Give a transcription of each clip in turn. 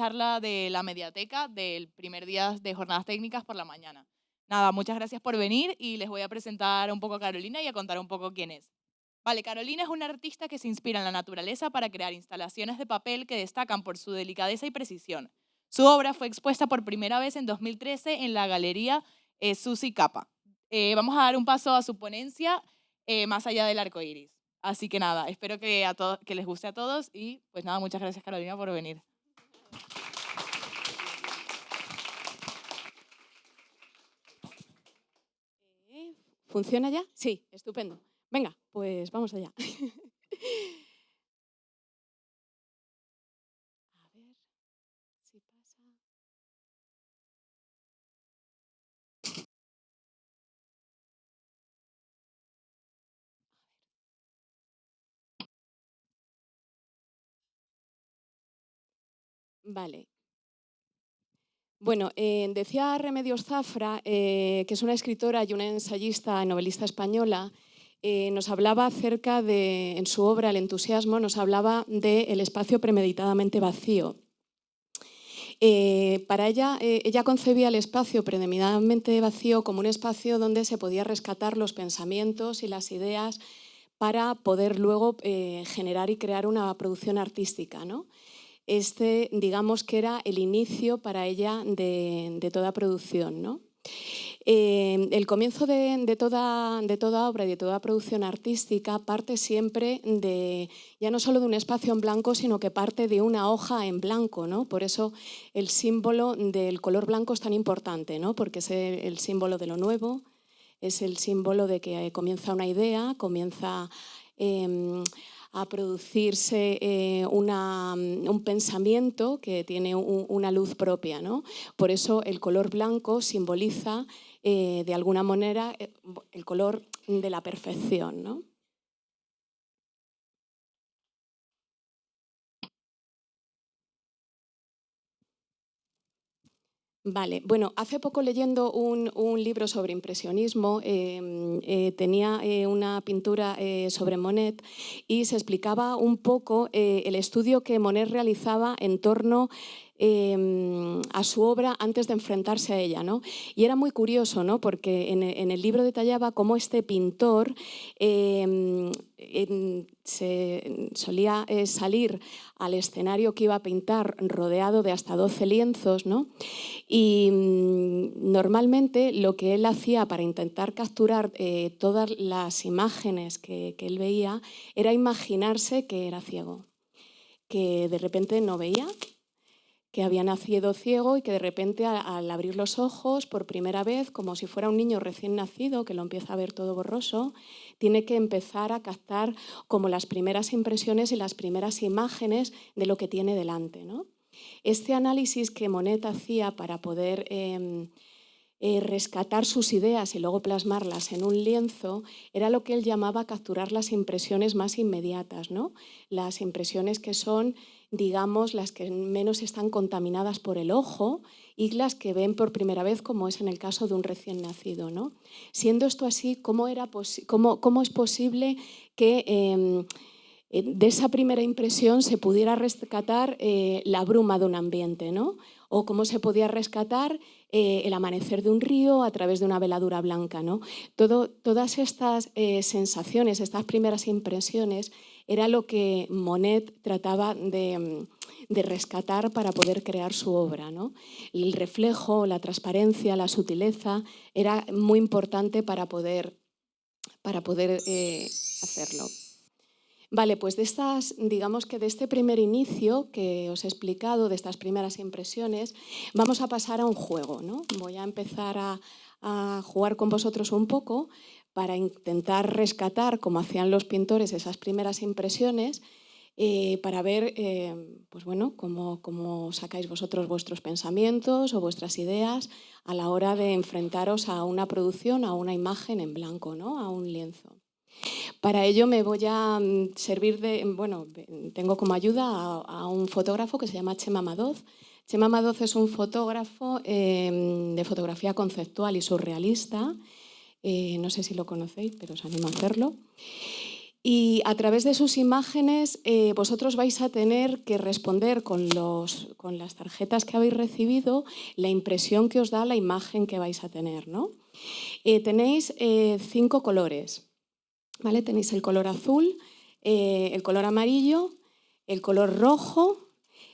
charla de la Mediateca del primer día de jornadas técnicas por la mañana. Nada, muchas gracias por venir y les voy a presentar un poco a Carolina y a contar un poco quién es. Vale, Carolina es una artista que se inspira en la naturaleza para crear instalaciones de papel que destacan por su delicadeza y precisión. Su obra fue expuesta por primera vez en 2013 en la galería Susi Capa. Vamos a dar un paso a su ponencia más allá del arco iris. Así que nada, espero que les guste a todos y pues nada, muchas gracias Carolina por venir. ¿Funciona ya? Sí, estupendo. Venga, pues vamos allá. A ver si pasa. Vale. Bueno, decía Remedios Zafra, que es una escritora y una ensayista, novelista española, nos hablaba acerca de, en su obra El entusiasmo, nos hablaba del espacio premeditadamente vacío. Para ella, ella concebía el espacio predominantemente vacío como un espacio donde se podía rescatar los pensamientos y las ideas para poder luego generar y crear una producción artística, ¿no? Este, digamos que era el inicio para ella de toda producción, ¿no? El comienzo de toda obra y de toda producción artística parte siempre ya no solo de un espacio en blanco, sino que parte de una hoja en blanco, ¿no? Por eso el símbolo del color blanco es tan importante, ¿no? Porque es el símbolo de lo nuevo, es el símbolo de que comienza una idea, comienza a producirse un pensamiento que tiene una luz propia, ¿no? Por eso el color blanco simboliza de alguna manera el color de la perfección, ¿no? Vale, bueno, hace poco leyendo un libro sobre impresionismo, tenía una pintura sobre Monet y se explicaba un poco el estudio que Monet realizaba en torno a su obra antes de enfrentarse a ella, ¿no? Y era muy curioso, ¿no? Porque en el libro detallaba cómo este pintor solía salir al escenario que iba a pintar rodeado de hasta 12 lienzos, ¿no? Y normalmente lo que él hacía para intentar capturar todas las imágenes que él veía era imaginarse que era ciego, que de repente no veía, que había nacido ciego y que de repente al abrir los ojos por primera vez, como si fuera un niño recién nacido que lo empieza a ver todo borroso, tiene que empezar a captar como las primeras impresiones y las primeras imágenes de lo que tiene delante, ¿no? Este análisis que Monet hacía para poder rescatar sus ideas y luego plasmarlas en un lienzo era lo que él llamaba capturar las impresiones más inmediatas, ¿no? Las impresiones que son, digamos, las que menos están contaminadas por el ojo y las que ven por primera vez, como es en el caso de un recién nacido, ¿no? Siendo esto así, ¿cómo es posible que de esa primera impresión se pudiera rescatar la bruma de un ambiente, ¿no? O cómo se podía rescatar el amanecer de un río a través de una veladura blanca, ¿no? Todas estas sensaciones, estas primeras impresiones, era lo que Monet trataba de rescatar para poder crear su obra, ¿no? El reflejo, la transparencia, la sutileza era muy importante para poder hacerlo. Vale, pues digamos que de este primer inicio que os he explicado, de estas primeras impresiones, vamos a pasar a un juego, ¿no? Voy a empezar a jugar con vosotros un poco para intentar rescatar, como hacían los pintores, esas primeras impresiones, para ver pues bueno, cómo sacáis vosotros vuestros pensamientos o vuestras ideas a la hora de enfrentaros a una producción, a una imagen en blanco, ¿no? A un lienzo. Para ello me voy a servir tengo como ayuda a un fotógrafo que se llama Chema Madoz. Chema Madoz es un fotógrafo de fotografía conceptual y surrealista. No sé si lo conocéis, pero os animo a hacerlo. Y a través de sus imágenes vosotros vais a tener que responder con las tarjetas que habéis recibido la impresión que os da la imagen que vais a tener, ¿no? Tenéis 5 colores, ¿vale? Tenéis el color azul, el color amarillo, el color rojo,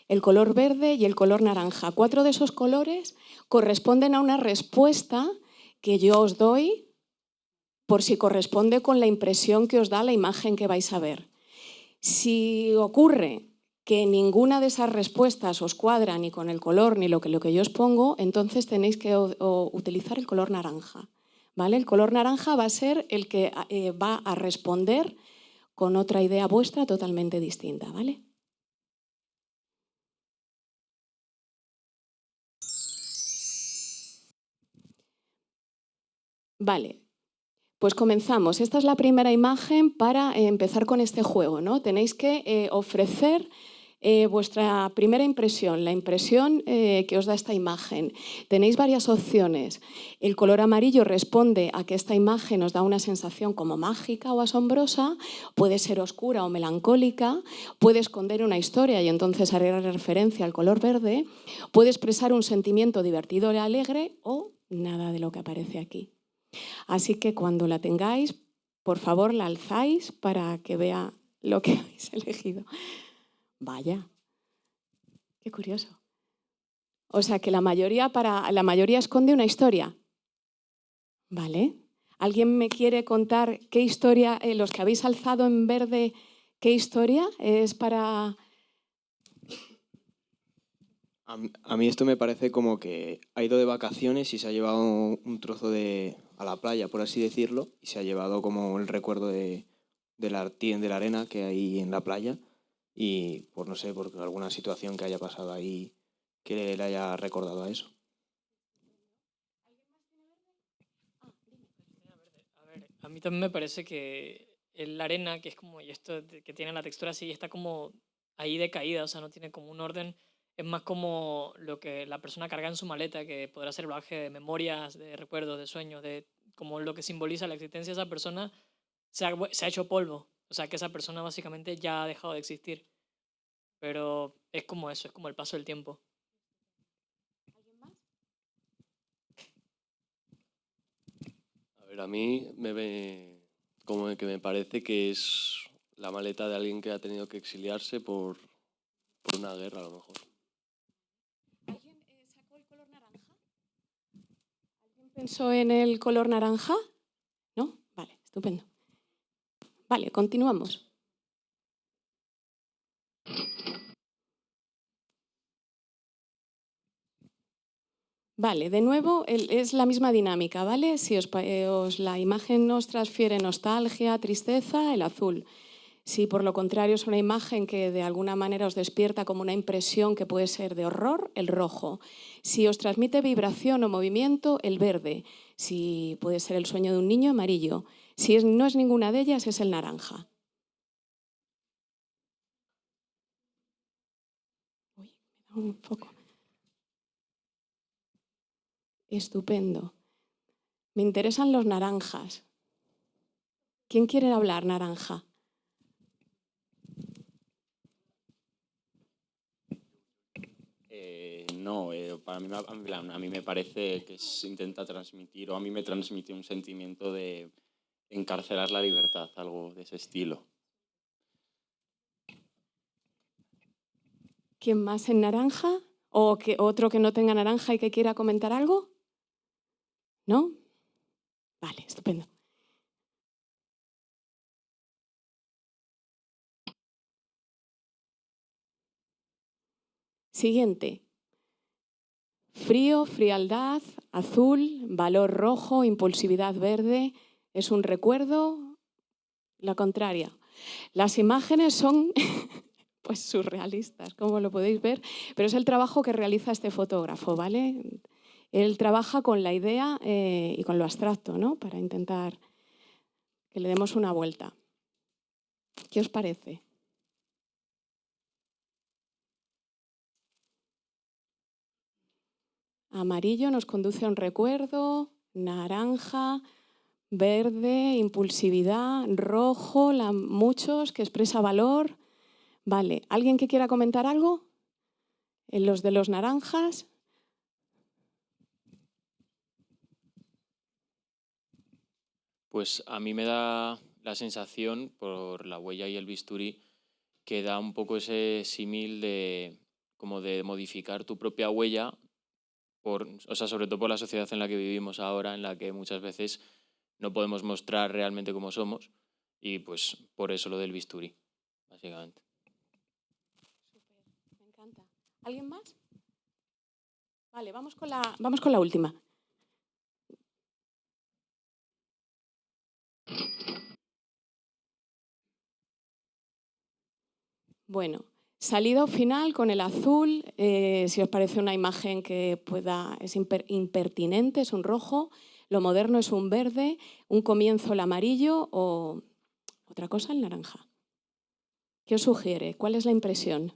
el color verde y el color naranja. 4 de esos colores corresponden a una respuesta que yo os doy por si corresponde con la impresión que os da la imagen que vais a ver. Si ocurre que ninguna de esas respuestas os cuadra ni con el color ni lo que yo os pongo, entonces tenéis que utilizar el color naranja, ¿vale? El color naranja va a ser el que va a responder con otra idea vuestra totalmente distinta, ¿vale? Vale, pues comenzamos. Esta es la primera imagen para empezar con este juego, ¿no? Tenéis que ofrecer vuestra primera impresión, la impresión que os da esta imagen. Tenéis varias opciones. El color amarillo responde a que esta imagen os da una sensación como mágica o asombrosa, puede ser oscura o melancólica, puede esconder una historia y entonces haré referencia al color verde, puede expresar un sentimiento divertido y alegre o nada de lo que aparece aquí. Así que cuando la tengáis, por favor, la alzáis para que vea lo que habéis elegido. Vaya, qué curioso. O sea que la mayoría esconde una historia. ¿Vale? ¿Alguien me quiere contar qué historia, los que habéis alzado en verde, qué historia es para...? A mí esto me parece como que ha ido de vacaciones y se ha llevado un trozo a la playa, por así decirlo, y se ha llevado como el recuerdo de la arena que hay en la playa y, pues no sé, por alguna situación que haya pasado ahí que le haya recordado a eso. A ver, a mí también me parece que la arena, que es como, y esto que tiene la textura así, está como ahí decaída, o sea, no tiene como un orden. Es más como lo que la persona carga en su maleta, que podrá ser bagaje de memorias, de recuerdos, de sueños, de como lo que simboliza la existencia de esa persona, se ha hecho polvo. O sea, que esa persona básicamente ya ha dejado de existir. Pero es como eso, es como el paso del tiempo. A ver, a mí como que me parece que es la maleta de alguien que ha tenido que exiliarse por una guerra, a lo mejor. ¿Alguien sacó el color naranja? ¿Alguien pensó en el color naranja? ¿No? Vale, estupendo. Vale, continuamos. Vale, de nuevo es la misma dinámica, ¿vale? Si la imagen nos transfiere nostalgia, tristeza, el azul. Si por lo contrario es una imagen que de alguna manera os despierta como una impresión que puede ser de horror, el rojo. Si os transmite vibración o movimiento, el verde. Si puede ser el sueño de un niño, amarillo. Si no es ninguna de ellas, es el naranja. Uy, me da un foco. Estupendo. Me interesan los naranjas. ¿Quién quiere hablar naranja? No, a mí me parece que intenta transmitir, o a mí me transmite un sentimiento de encarcelar la libertad, algo de ese estilo. ¿Quién más en naranja? ¿O otro que no tenga naranja y que quiera comentar algo? ¿No? Vale, estupendo. Siguiente. Frío, frialdad, azul, valor rojo, impulsividad verde. ¿Es un recuerdo? La contraria. Las imágenes son pues surrealistas, como lo podéis ver, pero es el trabajo que realiza este fotógrafo, ¿vale? Él trabaja con la idea y con lo abstracto, ¿no? Para intentar que le demos una vuelta. ¿Qué os parece? Amarillo nos conduce a un recuerdo, naranja verde, impulsividad, rojo, muchos, que expresa valor. Vale, ¿alguien que quiera comentar algo? ¿En los de los naranjas? Pues a mí me da la sensación, por la huella y el bisturí, que da un poco ese símil de como de modificar tu propia huella, o sea, sobre todo por la sociedad en la que vivimos ahora, en la que muchas veces no podemos mostrar realmente cómo somos, y pues por eso lo del bisturí, básicamente. Súper, me encanta. ¿Alguien más? Vale, vamos con la última. Bueno, salida final con el azul, si os parece una imagen que es impertinente, es un rojo, lo moderno es un verde, un comienzo el amarillo o otra cosa el naranja. ¿Qué os sugiere? ¿Cuál es la impresión?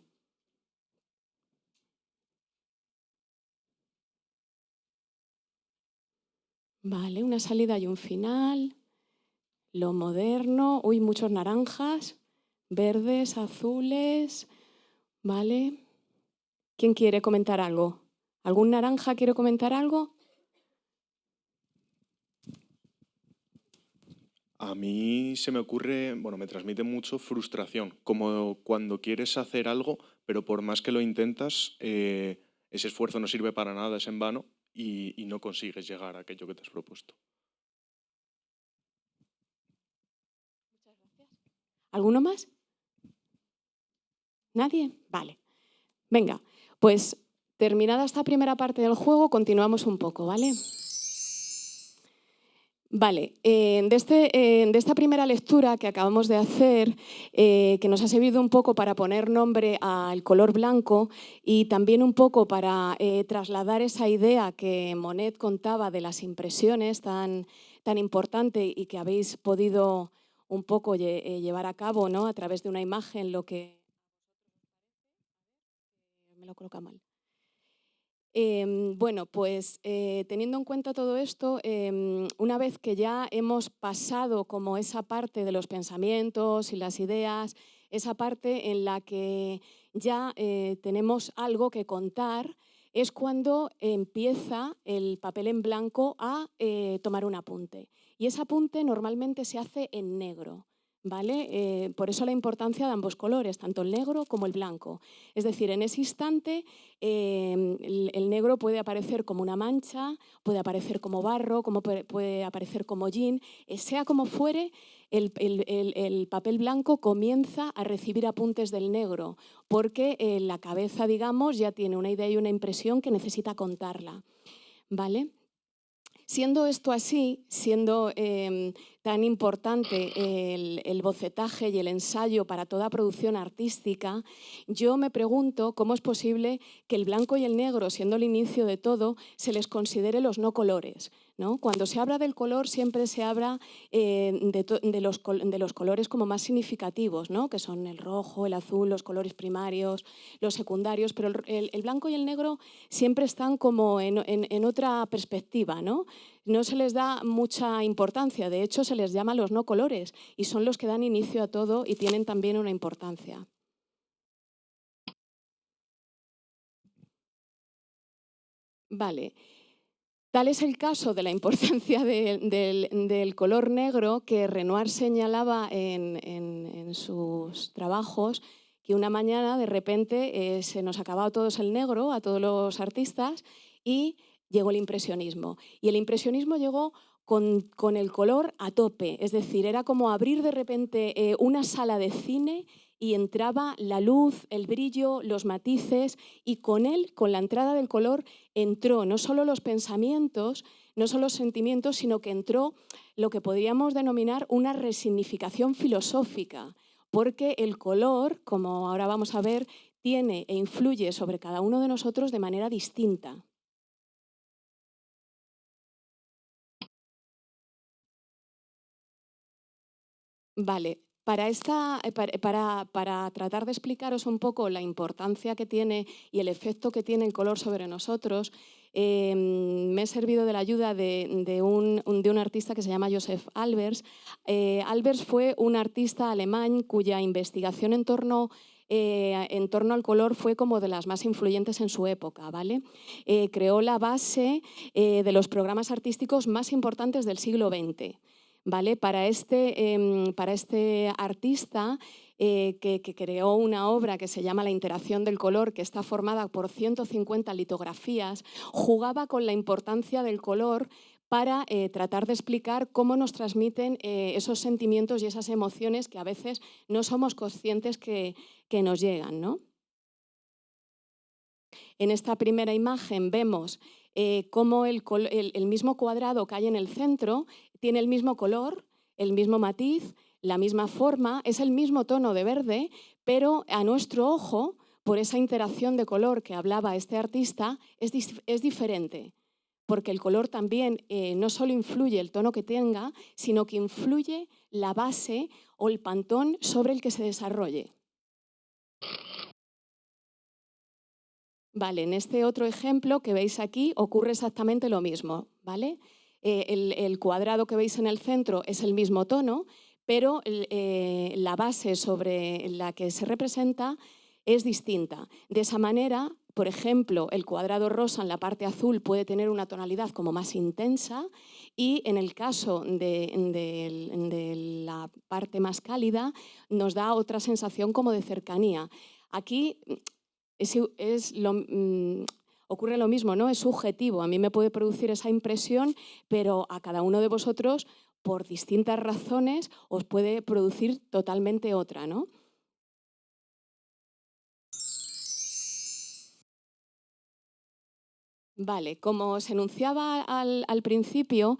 Vale, una salida y un final, lo moderno, uy, muchos naranjas, verdes, azules, ¿vale? ¿Quién quiere comentar algo? ¿Algún naranja quiere comentar algo? A mí se me ocurre, bueno, me transmite mucho frustración, como cuando quieres hacer algo, pero por más que lo intentas, ese esfuerzo no sirve para nada, es en vano y no consigues llegar a aquello que te has propuesto. ¿Alguno más? ¿Nadie? Vale. Venga, pues terminada esta primera parte del juego, continuamos un poco, ¿vale? Vale, de esta primera lectura que acabamos de hacer, que nos ha servido un poco para poner nombre al color blanco y también un poco para trasladar esa idea que Monet contaba de las impresiones tan importante y que habéis podido un poco llevar a cabo, ¿no? A través de una imagen, lo que... Me lo coloca mal. Bueno, pues teniendo en cuenta todo esto, una vez que ya hemos pasado como esa parte de los pensamientos y las ideas, esa parte en la que ya tenemos algo que contar, es cuando empieza el papel en blanco a tomar un apunte. Y ese apunte normalmente se hace en negro. ¿Vale? Por eso la importancia de ambos colores, tanto el negro como el blanco. Es decir, en ese instante el negro puede aparecer como una mancha, puede aparecer como barro, puede aparecer como jean. Sea como fuere, el papel blanco comienza a recibir apuntes del negro, porque la cabeza, digamos, ya tiene una idea y una impresión que necesita contarla. ¿Vale? Siendo esto así, siendo tan importante el bocetaje y el ensayo para toda producción artística, yo me pregunto cómo es posible que el blanco y el negro, siendo el inicio de todo, se les considere los no colores, ¿no? Cuando se habla del color siempre se habla de los colores como más significativos, ¿no? Que son el rojo, el azul, los colores primarios, los secundarios, pero el blanco y el negro siempre están como en otra perspectiva, ¿no? No se les da mucha importancia, de hecho se les llama los no colores y son los que dan inicio a todo y tienen también una importancia. Vale. Tal es el caso de la importancia del color negro que Renoir señalaba en sus trabajos, que una mañana de repente se nos acababa a todos el negro, a todos los artistas, y llegó el impresionismo. Y el impresionismo llegó con el color a tope, es decir, era como abrir de repente una sala de cine y entraba la luz, el brillo, los matices, y con él, con la entrada del color, entró no solo los pensamientos, no solo los sentimientos, sino que entró lo que podríamos denominar una resignificación filosófica, porque el color, como ahora vamos a ver, tiene e influye sobre cada uno de nosotros de manera distinta. Vale, Para tratar de explicaros un poco la importancia que tiene y el efecto que tiene el color sobre nosotros, me he servido de la ayuda de un artista que se llama Josef Albers. Albers fue un artista alemán cuya investigación en torno al color fue como de las más influyentes en su época, ¿vale? Creó la base de los programas artísticos más importantes del siglo XX. ¿Vale? Para este artista que creó una obra que se llama La interacción del color, que está formada por 150 litografías, jugaba con la importancia del color para tratar de explicar cómo nos transmiten esos sentimientos y esas emociones que a veces no somos conscientes que nos llegan, ¿no? En esta primera imagen vemos cómo el mismo cuadrado que hay en el centro tiene el mismo color, el mismo matiz, la misma forma, es el mismo tono de verde, pero a nuestro ojo, por esa interacción de color que hablaba este artista, es diferente. Porque el color también no solo influye el tono que tenga, sino que influye la base o el pantón sobre el que se desarrolle. Vale, en este otro ejemplo que veis aquí ocurre exactamente lo mismo, ¿vale? El cuadrado que veis en el centro es el mismo tono, pero la base sobre la que se representa es distinta. De esa manera, por ejemplo, el cuadrado rosa en la parte azul puede tener una tonalidad como más intensa y en el caso de la parte más cálida nos da otra sensación como de cercanía. Aquí ocurre lo mismo, ¿no? Es subjetivo. A mí me puede producir esa impresión, pero a cada uno de vosotros, por distintas razones, os puede producir totalmente otra, ¿no? Vale, como os enunciaba al principio,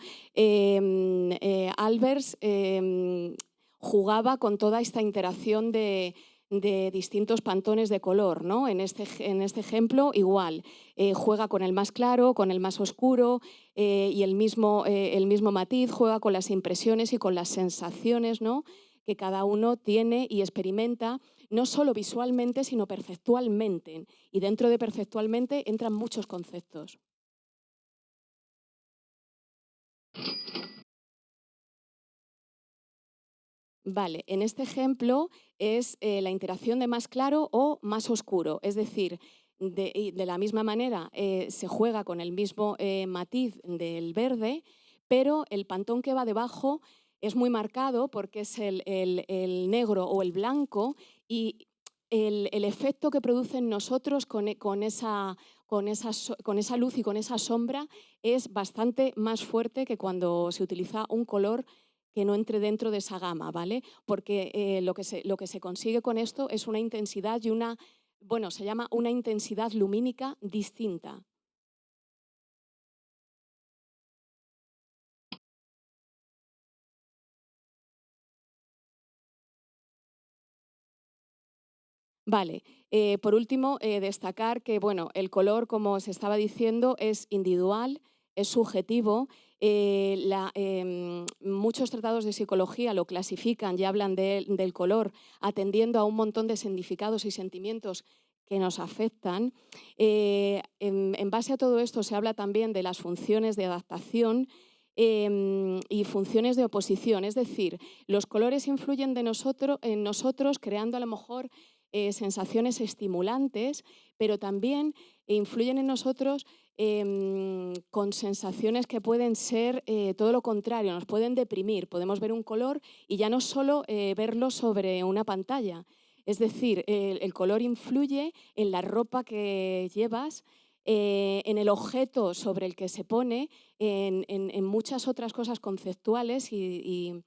Albers jugaba con toda esta interacción de distintos pantones de color, ¿no? En este ejemplo, igual, juega con el más claro, con el más oscuro y el mismo matiz, juega con las impresiones y con las sensaciones, ¿no? Que cada uno tiene y experimenta, no solo visualmente, sino perceptualmente. Y dentro de perceptualmente entran muchos conceptos. Vale, en este ejemplo es la interacción de más claro o más oscuro, es decir, de la misma manera se juega con el mismo matiz del verde, pero el pantón que va debajo es muy marcado porque es el negro o el blanco y el efecto que produce en nosotros con esa luz y con esa sombra es bastante más fuerte que cuando se utiliza un color que no entre dentro de esa gama, ¿vale? Porque lo que se consigue con esto es una intensidad y se llama una intensidad lumínica distinta. Vale, por último, destacar que el color, como os estaba diciendo, es individual, es subjetivo. Muchos tratados de psicología lo clasifican y hablan del color atendiendo a un montón de significados y sentimientos que nos afectan. En base a todo esto se habla también de las funciones de adaptación y funciones de oposición, es decir, los colores influyen en nosotros creando a lo mejor sensaciones estimulantes, pero también influyen en nosotros con sensaciones que pueden ser todo lo contrario, nos pueden deprimir. Podemos ver un color y ya no solo verlo sobre una pantalla. Es decir, el color influye en la ropa que llevas, en el objeto sobre el que se pone, en muchas otras cosas conceptuales y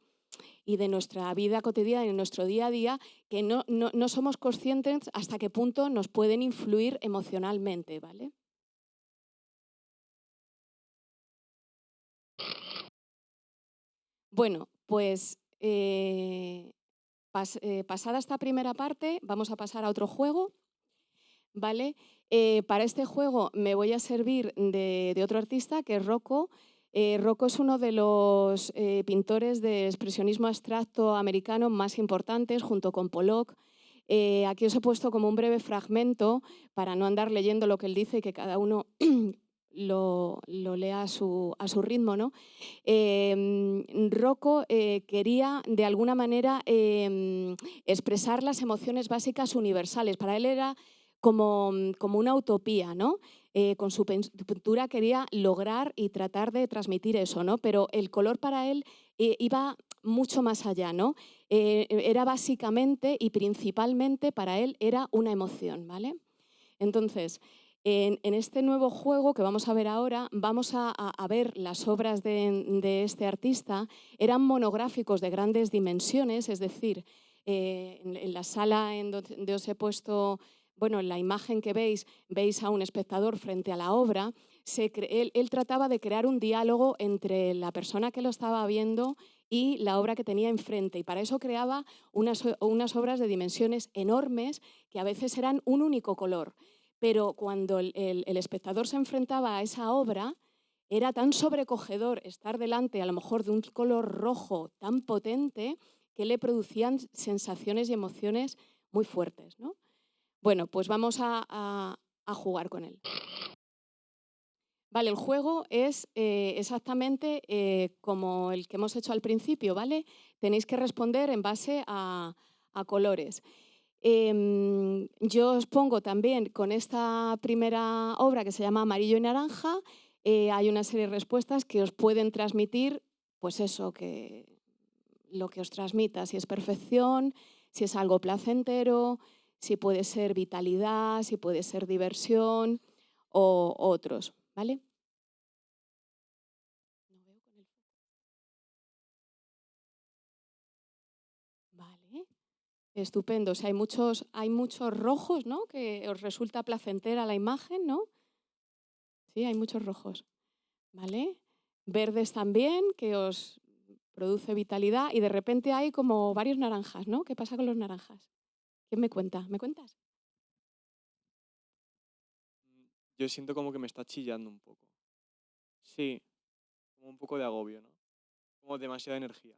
de nuestra vida cotidiana y en nuestro día a día que no somos conscientes hasta qué punto nos pueden influir emocionalmente, ¿vale? Bueno, pues pasada esta primera parte, vamos a pasar a otro juego, ¿vale? Para este juego me voy a servir de otro artista, que es Rocco, Roco es uno de los pintores de expresionismo abstracto americano más importantes, junto con Pollock. Aquí os he puesto como un breve fragmento para no andar leyendo lo que él dice y que cada uno lo lea a su ritmo, ¿no? Roco quería, de alguna manera, expresar las emociones básicas universales. Para él era como una utopía, ¿no? Con su pintura quería lograr y tratar de transmitir eso, ¿no? Pero el color para él iba mucho más allá, ¿no? Era básicamente y principalmente para él era una emoción, ¿vale? Entonces, en este nuevo juego que vamos a ver ahora, vamos a ver las obras de este artista. Eran monográficos de grandes dimensiones, es decir, en la sala en donde os he puesto, bueno, en la imagen que veis a un espectador frente a la obra. Él trataba de crear un diálogo entre la persona que lo estaba viendo y la obra que tenía enfrente, y para eso creaba unas obras de dimensiones enormes que a veces eran un único color. Pero cuando el espectador se enfrentaba a esa obra, era tan sobrecogedor estar delante a lo mejor de un color rojo tan potente que le producían sensaciones y emociones muy fuertes, ¿no? Bueno, pues vamos a jugar con él. Vale, el juego es exactamente como el que hemos hecho al principio, ¿vale? Tenéis que responder en base a colores. Yo os pongo también con esta primera obra que se llama Amarillo y Naranja, hay una serie de respuestas que os pueden transmitir, pues eso, que lo que os transmita, si es perfección, si es algo placentero, si puede ser vitalidad, si puede ser diversión o otros, ¿vale? Vale. Estupendo. O sea, hay muchos rojos, ¿no? Que os resulta placentera la imagen, ¿no? Sí, hay muchos rojos. ¿Vale? Verdes también, que os produce vitalidad. Y de repente hay como varios naranjas, ¿no? ¿Qué pasa con los naranjas? ¿Quién me cuenta? ¿Me cuentas? Yo siento como que me está chillando un poco. Sí, como un poco de agobio, ¿no? Como demasiada energía.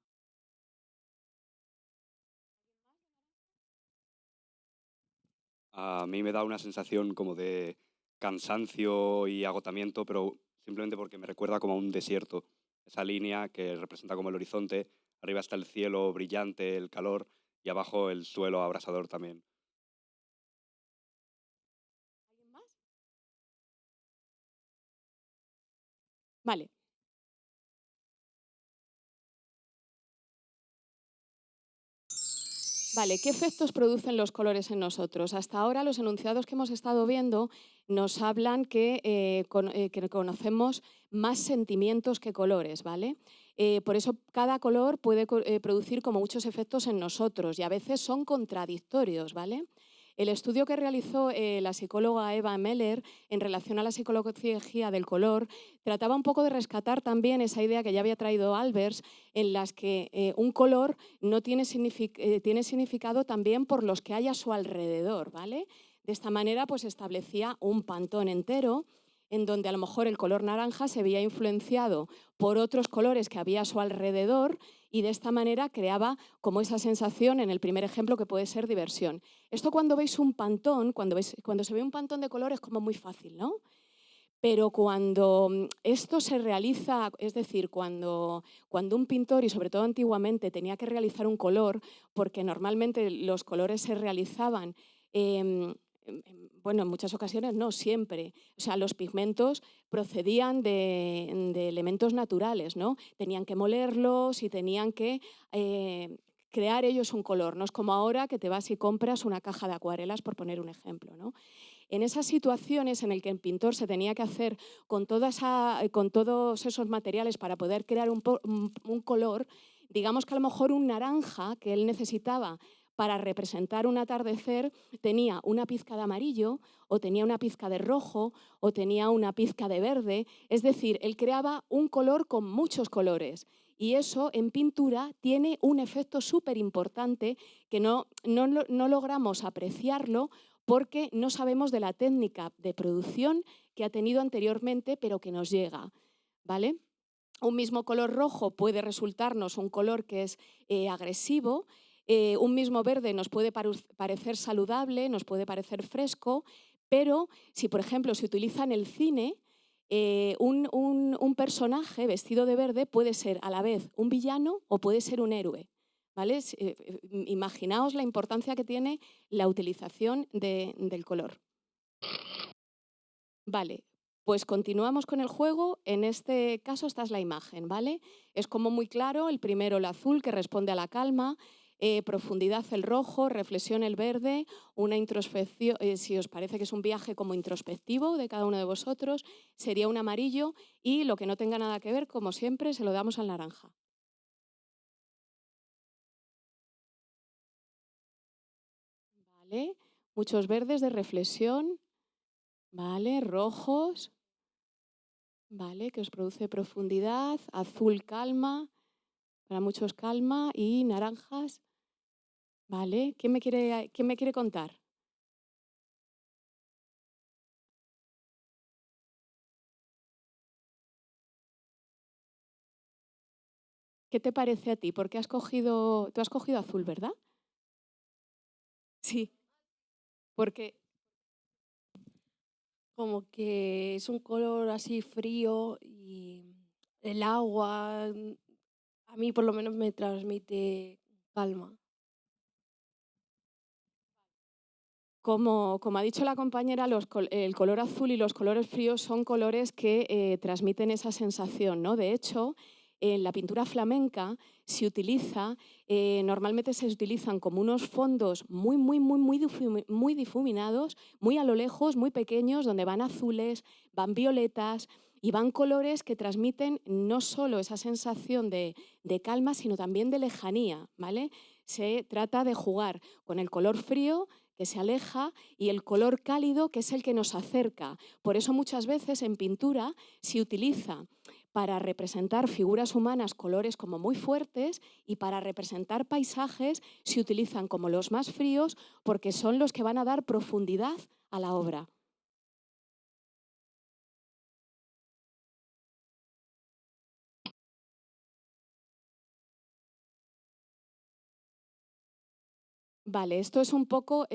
A mí me da una sensación como de cansancio y agotamiento, pero simplemente porque me recuerda como a un desierto. Esa línea que representa como el horizonte, arriba está el cielo brillante, el calor, y abajo el suelo abrasador también. ¿Alguien más? Vale. Vale, ¿qué efectos producen los colores en nosotros? Hasta ahora los enunciados que hemos estado viendo nos hablan que conocemos más sentimientos que colores, ¿vale? Por eso cada color puede producir como muchos efectos en nosotros y a veces son contradictorios, ¿vale? El estudio que realizó la psicóloga Eva Meller en relación a la psicología del color trataba un poco de rescatar también esa idea que ya había traído Albers, en las que un color no tiene, tiene significado también por los que hay a su alrededor, ¿vale? De esta manera pues establecía un pantón entero en donde a lo mejor el color naranja se veía influenciado por otros colores que había a su alrededor y de esta manera creaba como esa sensación en el primer ejemplo que puede ser diversión. Esto cuando veis un pantón, cuando se ve un pantón de color es como muy fácil, ¿no? Pero cuando esto se realiza, es decir, cuando un pintor, y sobre todo antiguamente, tenía que realizar un color, porque normalmente los colores se realizaban, bueno, en muchas ocasiones no, siempre. O sea, los pigmentos procedían de elementos naturales, ¿no? Tenían que molerlos y tenían que crear ellos un color. No es como ahora que te vas y compras una caja de acuarelas, por poner un ejemplo, ¿no? En esas situaciones en las que el pintor se tenía que hacer con todos esos materiales para poder crear un color, digamos que a lo mejor un naranja que él necesitaba para representar un atardecer tenía una pizca de amarillo o tenía una pizca de rojo o tenía una pizca de verde. Es decir, él creaba un color con muchos colores. Y eso en pintura tiene un efecto súper importante que no logramos apreciarlo porque no sabemos de la técnica de producción que ha tenido anteriormente, pero que nos llega, ¿vale? Un mismo color rojo puede resultarnos un color que es agresivo, un mismo verde nos puede parecer saludable, nos puede parecer fresco, pero si, por ejemplo, se utiliza en el cine, un personaje vestido de verde puede ser a la vez un villano o puede ser un héroe. ¿Vale? Imaginaos la importancia que tiene la utilización del color. Vale, pues continuamos con el juego. En este caso esta es la imagen, ¿vale? Es como muy claro, el primero el azul que responde a la calma, profundidad el rojo, reflexión el verde, una introspección, si os parece que es un viaje como introspectivo de cada uno de vosotros, sería un amarillo y lo que no tenga nada que ver, como siempre, se lo damos al naranja. ¿Vale? Muchos verdes de reflexión, ¿vale? Rojos, ¿vale? Que os produce profundidad, azul calma, para muchos calma y naranjas, ¿vale? ¿Quién me quiere contar? ¿Qué te parece a ti? Porque tú has cogido azul, ¿verdad? Sí, porque Como que es un color así frío y el agua, a mí por lo menos me transmite calma. como ha dicho la compañera, el color azul y los colores fríos son colores que transmiten esa sensación, ¿no? De hecho, en la pintura flamenca se utiliza, normalmente se utilizan como unos fondos muy difuminados, muy a lo lejos, muy pequeños, donde van azules, van violetas y van colores que transmiten no solo esa sensación de calma, sino también de lejanía, ¿vale? Se trata de jugar con el color frío que se aleja y el color cálido que es el que nos acerca. Por eso muchas veces en pintura se utiliza para representar figuras humanas colores como muy fuertes y para representar paisajes se utilizan como los más fríos porque son los que van a dar profundidad a la obra. Vale, esto es un poco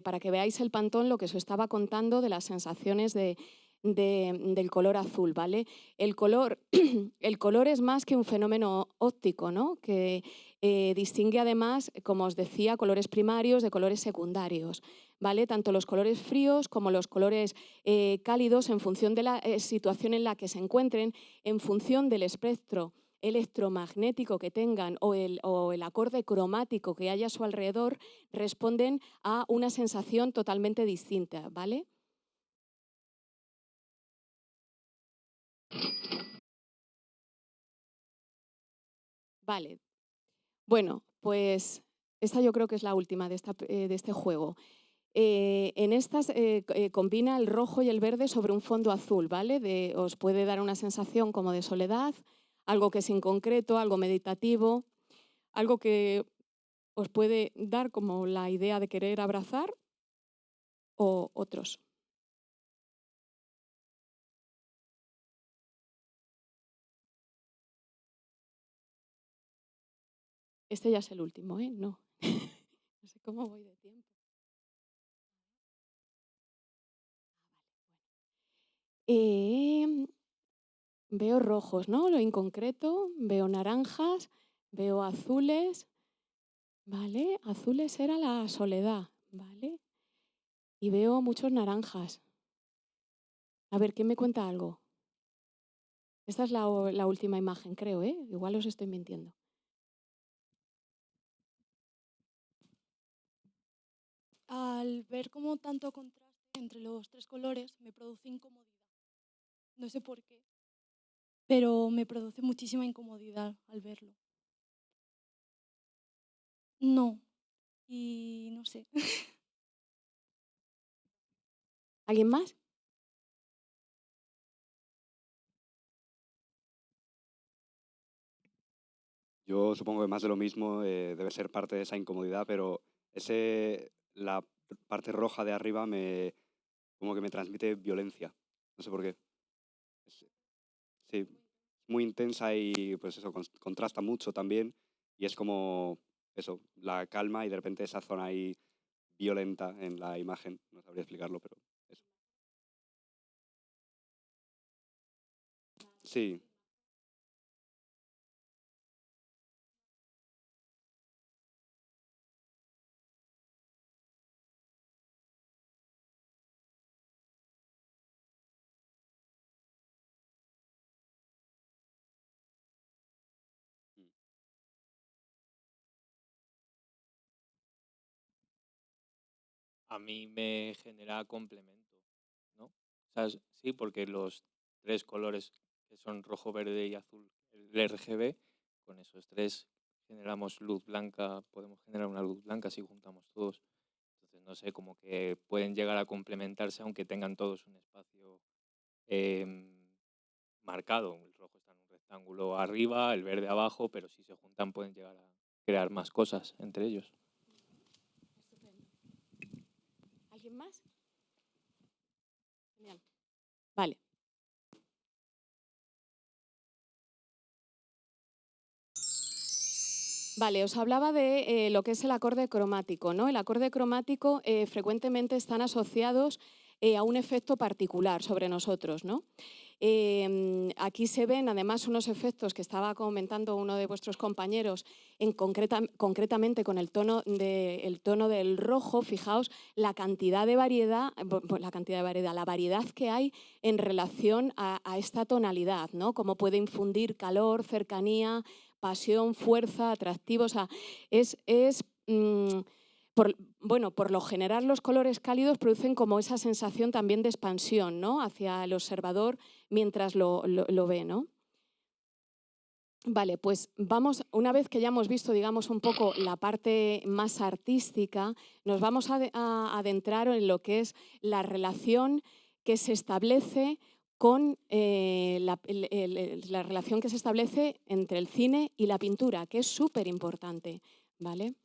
para que veáis el pantón lo que os estaba contando de las sensaciones del color azul, ¿vale? El color, el color es más que un fenómeno óptico, ¿no? Que distingue además, como os decía, colores primarios de colores secundarios, ¿vale? Tanto los colores fríos como los colores cálidos en función de la situación en la que se encuentren, en función del espectro electromagnético que tengan o el acorde cromático que haya a su alrededor, responden a una sensación totalmente distinta, ¿vale? Vale. Bueno, pues esta yo creo que es la última de este juego. En estas combina el rojo y el verde sobre un fondo azul, ¿vale? Os puede dar una sensación como de soledad, algo que es inconcreto, algo meditativo, algo que os puede dar como la idea de querer abrazar o otros. Este ya es el último, ¿eh? No. No sé cómo voy de tiempo. Veo rojos, ¿no? Lo inconcreto, veo naranjas, veo azules, ¿vale? Azules era la soledad, ¿vale? Y veo muchos naranjas. A ver, ¿quién me cuenta algo? Esta es la última imagen, creo, ¿eh? Igual os estoy mintiendo. Al ver como tanto contraste entre los tres colores me produce incomodidad. No sé por qué, pero me produce muchísima incomodidad al verlo. No, y no sé. ¿Alguien más? Yo supongo que más de lo mismo debe ser parte de esa incomodidad, pero la parte roja de arriba como que me transmite violencia. No sé por qué. Es- sí, es muy intensa y pues eso, contrasta mucho también. Y es como eso, la calma y de repente esa zona ahí violenta en la imagen. No sabría explicarlo, pero eso. Sí. Mm. A mí me genera complemento, ¿no? O sea, sí, porque los tres colores que son rojo, verde y azul, el RGB, con esos tres generamos luz blanca, podemos generar una luz blanca si juntamos todos. Entonces, no sé, como que pueden llegar a complementarse aunque tengan todos un espacio marcado. El rojo está en un rectángulo arriba, el verde abajo, pero si se juntan pueden llegar a crear más cosas entre ellos. Estupendo. ¿Alguien más? Genial. Vale. Vale, os hablaba de lo que es el acorde cromático, ¿no? El acorde cromático frecuentemente están asociados a un efecto particular sobre nosotros, ¿no? Aquí se ven además unos efectos que estaba comentando uno de vuestros compañeros, concretamente con el tono del rojo. Fijaos la cantidad de variedad, la variedad que hay en relación a esta tonalidad, ¿no? Cómo puede infundir calor, cercanía, pasión, fuerza, atractivo. O sea, por lo general los colores cálidos producen como esa sensación también de expansión, ¿no? Hacia el observador mientras lo ve, ¿no? Vale, pues vamos, una vez que ya hemos visto, digamos, un poco la parte más artística, nos vamos a adentrar en lo que es la relación que se establece con la relación que se establece entre el cine y la pintura, que es súper importante, ¿vale?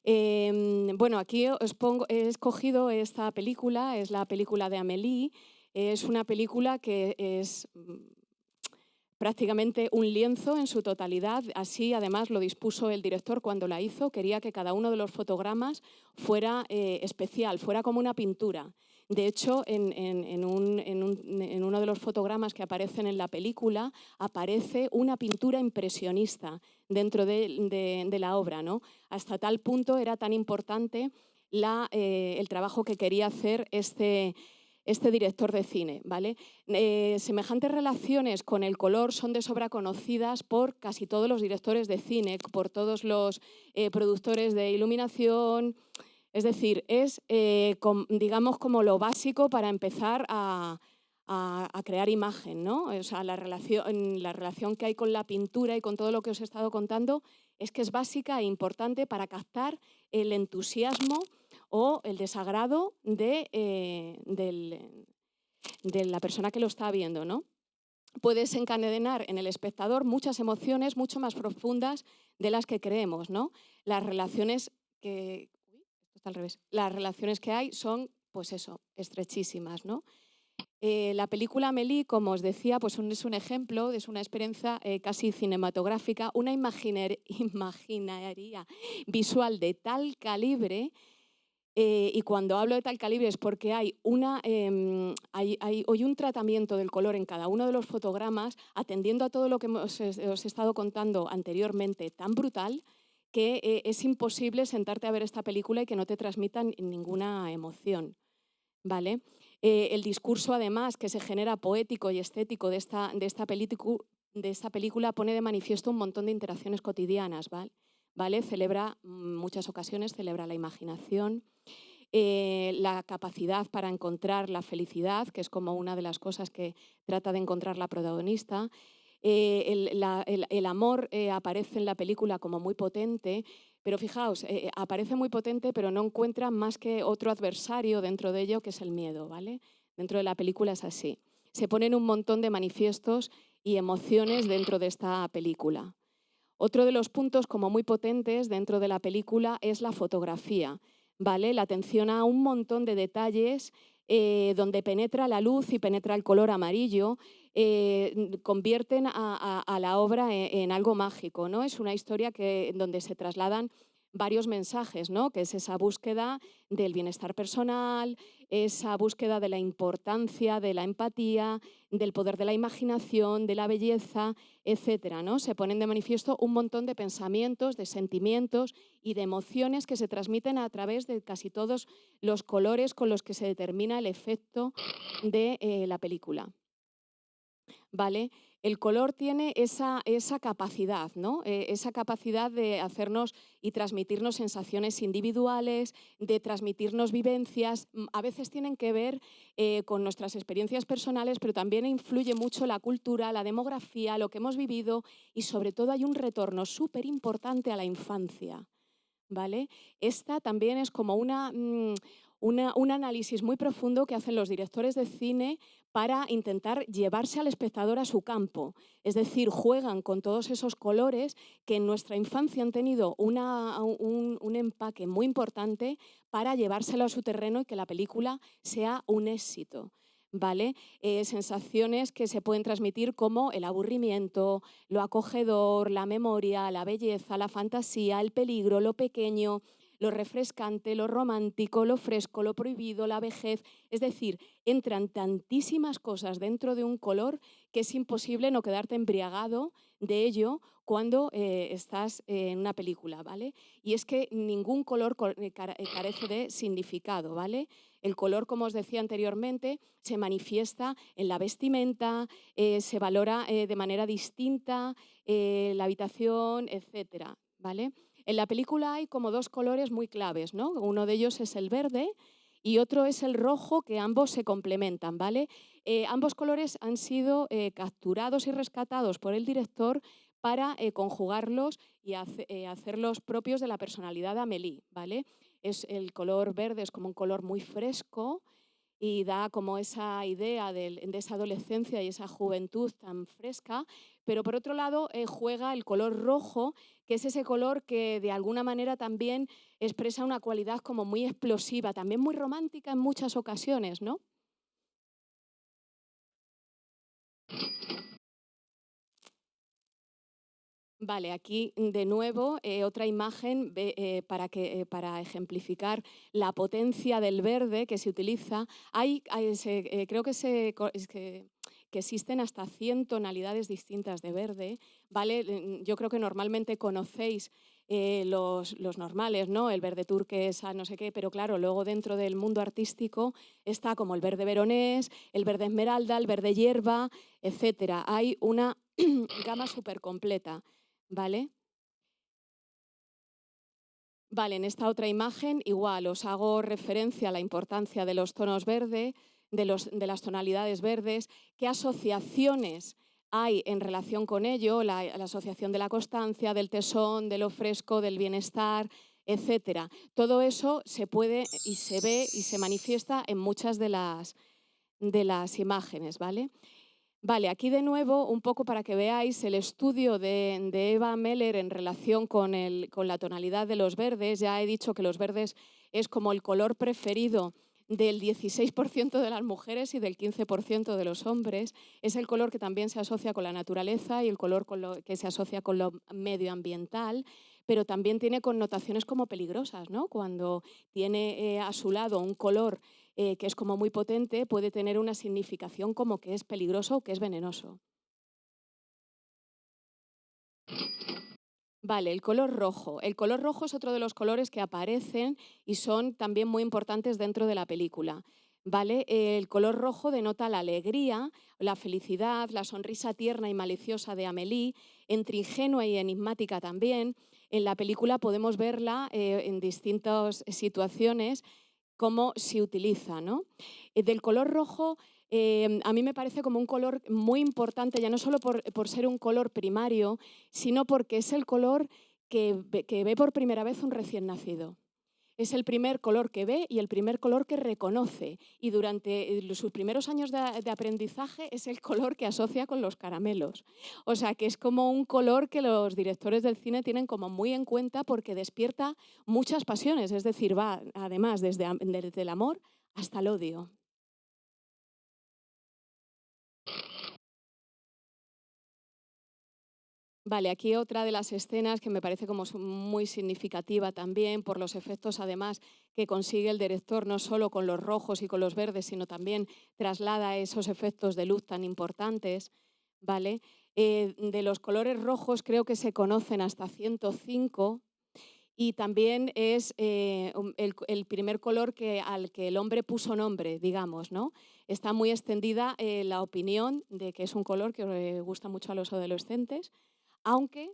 Bueno, aquí he escogido esta película, es la película de Amélie. Es una película que es prácticamente un lienzo en su totalidad. Así, además, lo dispuso el director cuando la hizo. Quería que cada uno de los fotogramas fuera especial, fuera como una pintura. De hecho, en uno de los fotogramas que aparecen en la película aparece una pintura impresionista dentro de la obra, ¿no? Hasta tal punto era tan importante el trabajo que quería hacer este director de cine, ¿vale? Semejantes relaciones con el color son de sobra conocidas por casi todos los directores de cine, por todos los productores de iluminación. Es decir, es, digamos, como lo básico para empezar a crear imagen, ¿no? O sea, la relación que hay con la pintura y con todo lo que os he estado contando es que es básica e importante para captar el entusiasmo o el desagrado de la persona que lo está viendo, ¿no? Puede desencadenar en el espectador muchas emociones mucho más profundas de las que creemos, ¿no? Las relaciones que... Esto está al revés. Las relaciones que hay son, pues eso, estrechísimas, ¿no? La película Amélie, como os decía, pues es un ejemplo, es una experiencia casi cinematográfica, una imaginaría visual de tal calibre. Y cuando hablo de tal calibre es porque hay un tratamiento del color en cada uno de los fotogramas, atendiendo a todo lo que os he estado contando anteriormente, tan brutal que es imposible sentarte a ver esta película y que no te transmitan ninguna emoción, ¿vale? El discurso, además, que se genera poético y estético de esta película pone de manifiesto un montón de interacciones cotidianas, ¿vale? Celebra muchas ocasiones, celebra la imaginación, la capacidad para encontrar la felicidad, que es como una de las cosas que trata de encontrar la protagonista. El amor aparece en la película como muy potente, pero fijaos, aparece muy potente, pero no encuentra más que otro adversario dentro de ello, que es el miedo, ¿vale? Dentro de la película es así. Se ponen un montón de manifiestos y emociones dentro de esta película. Otro de los puntos como muy potentes dentro de la película es la fotografía, ¿vale? La atención a un montón de detalles donde penetra la luz y penetra el color amarillo, convierten a la obra en algo mágico, ¿no? Es una historia donde se trasladan varios mensajes, ¿no? Que es esa búsqueda del bienestar personal, esa búsqueda de la importancia, de la empatía, del poder de la imaginación, de la belleza, etcétera, ¿no? Se ponen de manifiesto un montón de pensamientos, de sentimientos y de emociones que se transmiten a través de casi todos los colores con los que se determina el efecto de la película. ¿Vale? El color tiene esa capacidad, ¿no? Esa capacidad de hacernos y transmitirnos sensaciones individuales, de transmitirnos vivencias. A veces tienen que ver con nuestras experiencias personales, pero también influye mucho la cultura, la demografía, lo que hemos vivido y sobre todo hay un retorno súper importante a la infancia. ¿Vale? Esta también es como un análisis muy profundo que hacen los directores de cine para intentar llevarse al espectador a su campo. Es decir, juegan con todos esos colores que en nuestra infancia han tenido un empaque muy importante para llevárselo a su terreno y que la película sea un éxito. ¿Vale? Sensaciones que se pueden transmitir como el aburrimiento, lo acogedor, la memoria, la belleza, la fantasía, el peligro, lo pequeño, lo refrescante, lo romántico, lo fresco, lo prohibido, la vejez. Es decir, entran tantísimas cosas dentro de un color que es imposible no quedarte embriagado de ello cuando estás en una película, ¿vale? Y es que ningún color carece de significado, ¿vale? El color, como os decía anteriormente, se manifiesta en la vestimenta, se valora de manera distinta la habitación, etcétera, ¿vale? En la película hay como dos colores muy claves, ¿no? Uno de ellos es el verde y otro es el rojo, que ambos se complementan, ¿vale? Ambos colores han sido capturados y rescatados por el director para conjugarlos y hacerlos propios de la personalidad de Amélie, ¿vale? El color verde es como un color muy fresco y da como esa idea de esa adolescencia y esa juventud tan fresca, pero por otro lado juega el color rojo, que es ese color que de alguna manera también expresa una cualidad como muy explosiva, también muy romántica en muchas ocasiones, ¿no? Vale, aquí de nuevo otra imagen para ejemplificar la potencia del verde que se utiliza. Creo que existen hasta 100 tonalidades distintas de verde. ¿Vale? Yo creo que normalmente conocéis los normales, ¿no? El verde turquesa, no sé qué, pero claro, luego dentro del mundo artístico está como el verde veronés, el verde esmeralda, el verde hierba, etcétera. Hay una gama súper completa. ¿Vale? Vale, en esta otra imagen igual os hago referencia a la importancia de los tonos verde, de las tonalidades verdes, qué asociaciones hay en relación con ello, la asociación de la constancia, del tesón, de lo fresco, del bienestar, etcétera. Todo eso se puede y se ve y se manifiesta en muchas de las imágenes, ¿vale? Vale, aquí de nuevo, un poco para que veáis el estudio de Eva Meller en relación con la tonalidad de los verdes. Ya he dicho que los verdes es como el color preferido del 16% de las mujeres y del 15% de los hombres. Es el color que también se asocia con la naturaleza y el color que se asocia con lo medioambiental, pero también tiene connotaciones como peligrosas, ¿no? Cuando tiene a su lado un color que es como muy potente, puede tener una significación como que es peligroso o que es venenoso. Vale, el color rojo. El color rojo es otro de los colores que aparecen y son también muy importantes dentro de la película. ¿Vale? El color rojo denota la alegría, la felicidad, la sonrisa tierna y maliciosa de Amélie, entre ingenua y enigmática también. En la película podemos verla en distintas situaciones cómo se utiliza, ¿no? Del color rojo, a mí me parece como un color muy importante, ya no solo por ser un color primario, sino porque es el color que ve por primera vez un recién nacido. Es el primer color que ve y el primer color que reconoce. Y durante sus primeros años de aprendizaje es el color que asocia con los caramelos. O sea, que es como un color que los directores del cine tienen como muy en cuenta porque despierta muchas pasiones. Es decir, va además desde el amor hasta el odio. Vale, aquí otra de las escenas que me parece como muy significativa también por los efectos además que consigue el director no solo con los rojos y con los verdes, sino también traslada esos efectos de luz tan importantes, ¿vale? De los colores rojos creo que se conocen hasta 105 y también es el primer color al que el hombre puso nombre, digamos, ¿no? Está muy extendida la opinión de que es un color que gusta mucho a los adolescentes, aunque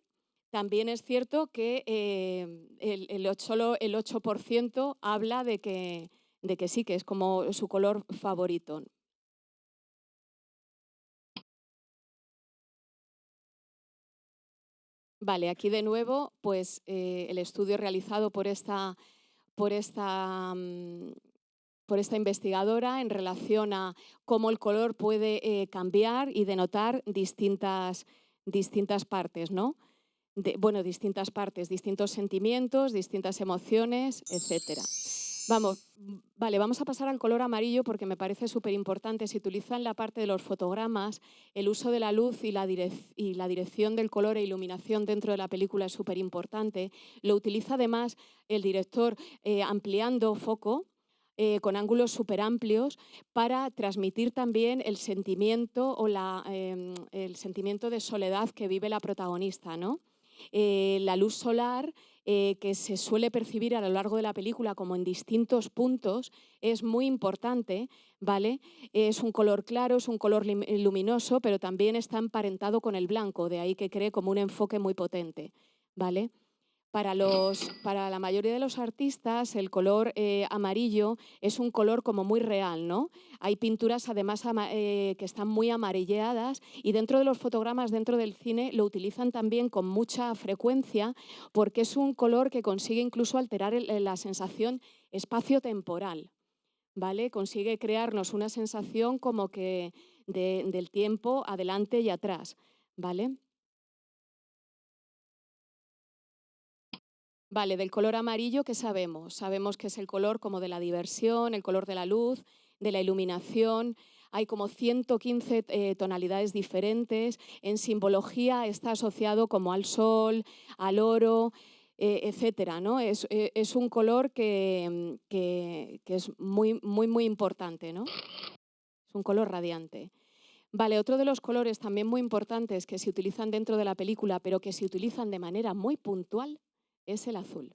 también es cierto que solo el 8% habla de que sí, que es como su color favorito. Vale, aquí de nuevo, pues el estudio realizado por esta investigadora en relación a cómo el color puede cambiar y denotar distintas partes, ¿no? Distintas partes, distintos sentimientos, distintas emociones, etc. Vamos a pasar al color amarillo porque me parece súper importante. Se utiliza en la parte de los fotogramas, el uso de la luz y la dirección del color e iluminación dentro de la película es súper importante. Lo utiliza además el director ampliando foco, con ángulos súper amplios para transmitir también el sentimiento el sentimiento de soledad que vive la protagonista, ¿no? La luz solar que se suele percibir a lo largo de la película como en distintos puntos es muy importante, ¿vale? Es un color claro, es un color luminoso, pero también está emparentado con el blanco, de ahí que cree como un enfoque muy potente, ¿vale? Para la mayoría de los artistas el color amarillo es un color como muy real, ¿no? Hay pinturas además que están muy amarillentas y dentro de los fotogramas, dentro del cine, lo utilizan también con mucha frecuencia porque es un color que consigue incluso alterar la sensación espacio-temporal, ¿vale? Consigue crearnos una sensación como que del tiempo adelante y atrás, ¿vale? Vale, del color amarillo, ¿qué sabemos? Sabemos que es el color como de la diversión, el color de la luz, de la iluminación. Hay como 115 tonalidades diferentes. En simbología está asociado como al sol, al oro, etcétera, ¿no? Es un color que es muy, muy, muy importante, ¿no? Es un color radiante. Vale, otro de los colores también muy importantes que se utilizan dentro de la película, pero que se utilizan de manera muy puntual, es el azul.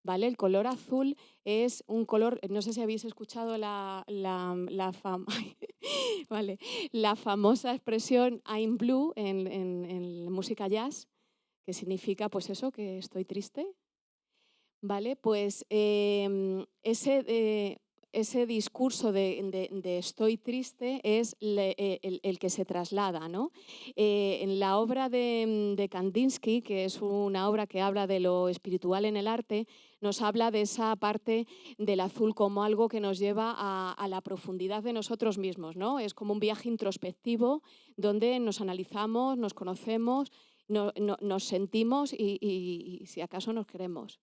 ¿Vale? El color azul es un color, no sé si habéis escuchado vale, la famosa expresión I'm blue en música jazz, que significa pues eso, que estoy triste. ¿Vale? Pues ese discurso de estoy triste es el que se traslada, ¿no? En la obra de Kandinsky, que es una obra que habla de lo espiritual en el arte, nos habla de esa parte del azul como algo que nos lleva a la profundidad de nosotros mismos, ¿no? Es como un viaje introspectivo donde nos analizamos, nos conocemos, nos sentimos y si acaso nos queremos.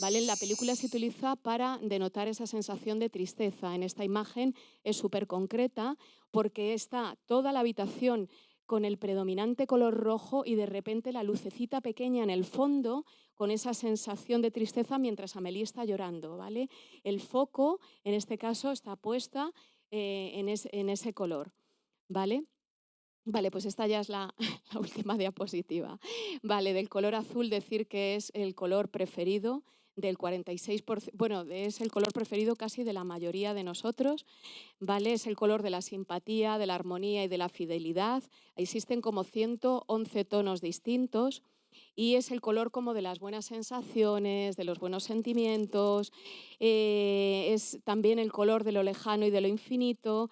¿Vale? La película se utiliza para denotar esa sensación de tristeza. En esta imagen es súper concreta porque está toda la habitación con el predominante color rojo y de repente la lucecita pequeña en el fondo con esa sensación de tristeza mientras Amélie está llorando, ¿vale? El foco, en este caso, está puesta en ese color, ¿vale? Vale, pues esta ya es la última diapositiva. Vale, del color azul decir que es el color preferido del 46%, bueno, es el color preferido casi de la mayoría de nosotros, ¿vale? Es el color de la simpatía, de la armonía y de la fidelidad. Existen como 111 tonos distintos y es el color como de las buenas sensaciones, de los buenos sentimientos, es también el color de lo lejano y de lo infinito.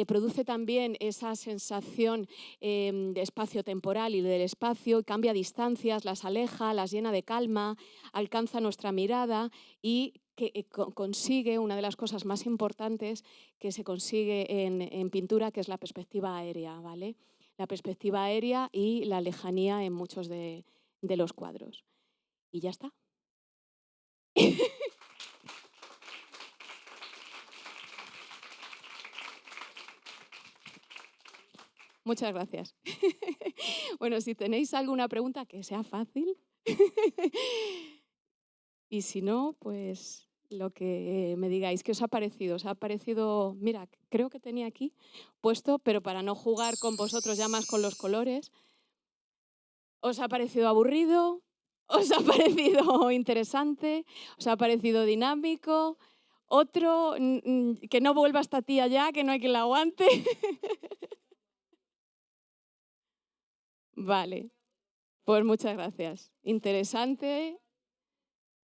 Produce también esa sensación de espacio temporal y del espacio, cambia distancias, las aleja, las llena de calma, alcanza nuestra mirada y que consigue una de las cosas más importantes que se consigue en pintura, que es la perspectiva aérea, ¿vale? La perspectiva aérea y la lejanía en muchos de los cuadros. Y ya está. Muchas gracias. Bueno, si tenéis alguna pregunta que sea fácil. Y si no, pues lo que me digáis, ¿qué os ha parecido? ¿Os ha parecido, mira, creo que tenía aquí puesto, pero para no jugar con vosotros ya más con los colores, ¿os ha parecido aburrido? ¿Os ha parecido interesante? ¿Os ha parecido dinámico? Otro, que no vuelva esta tía ya, que no hay quien la aguante. Vale, pues muchas gracias. Interesante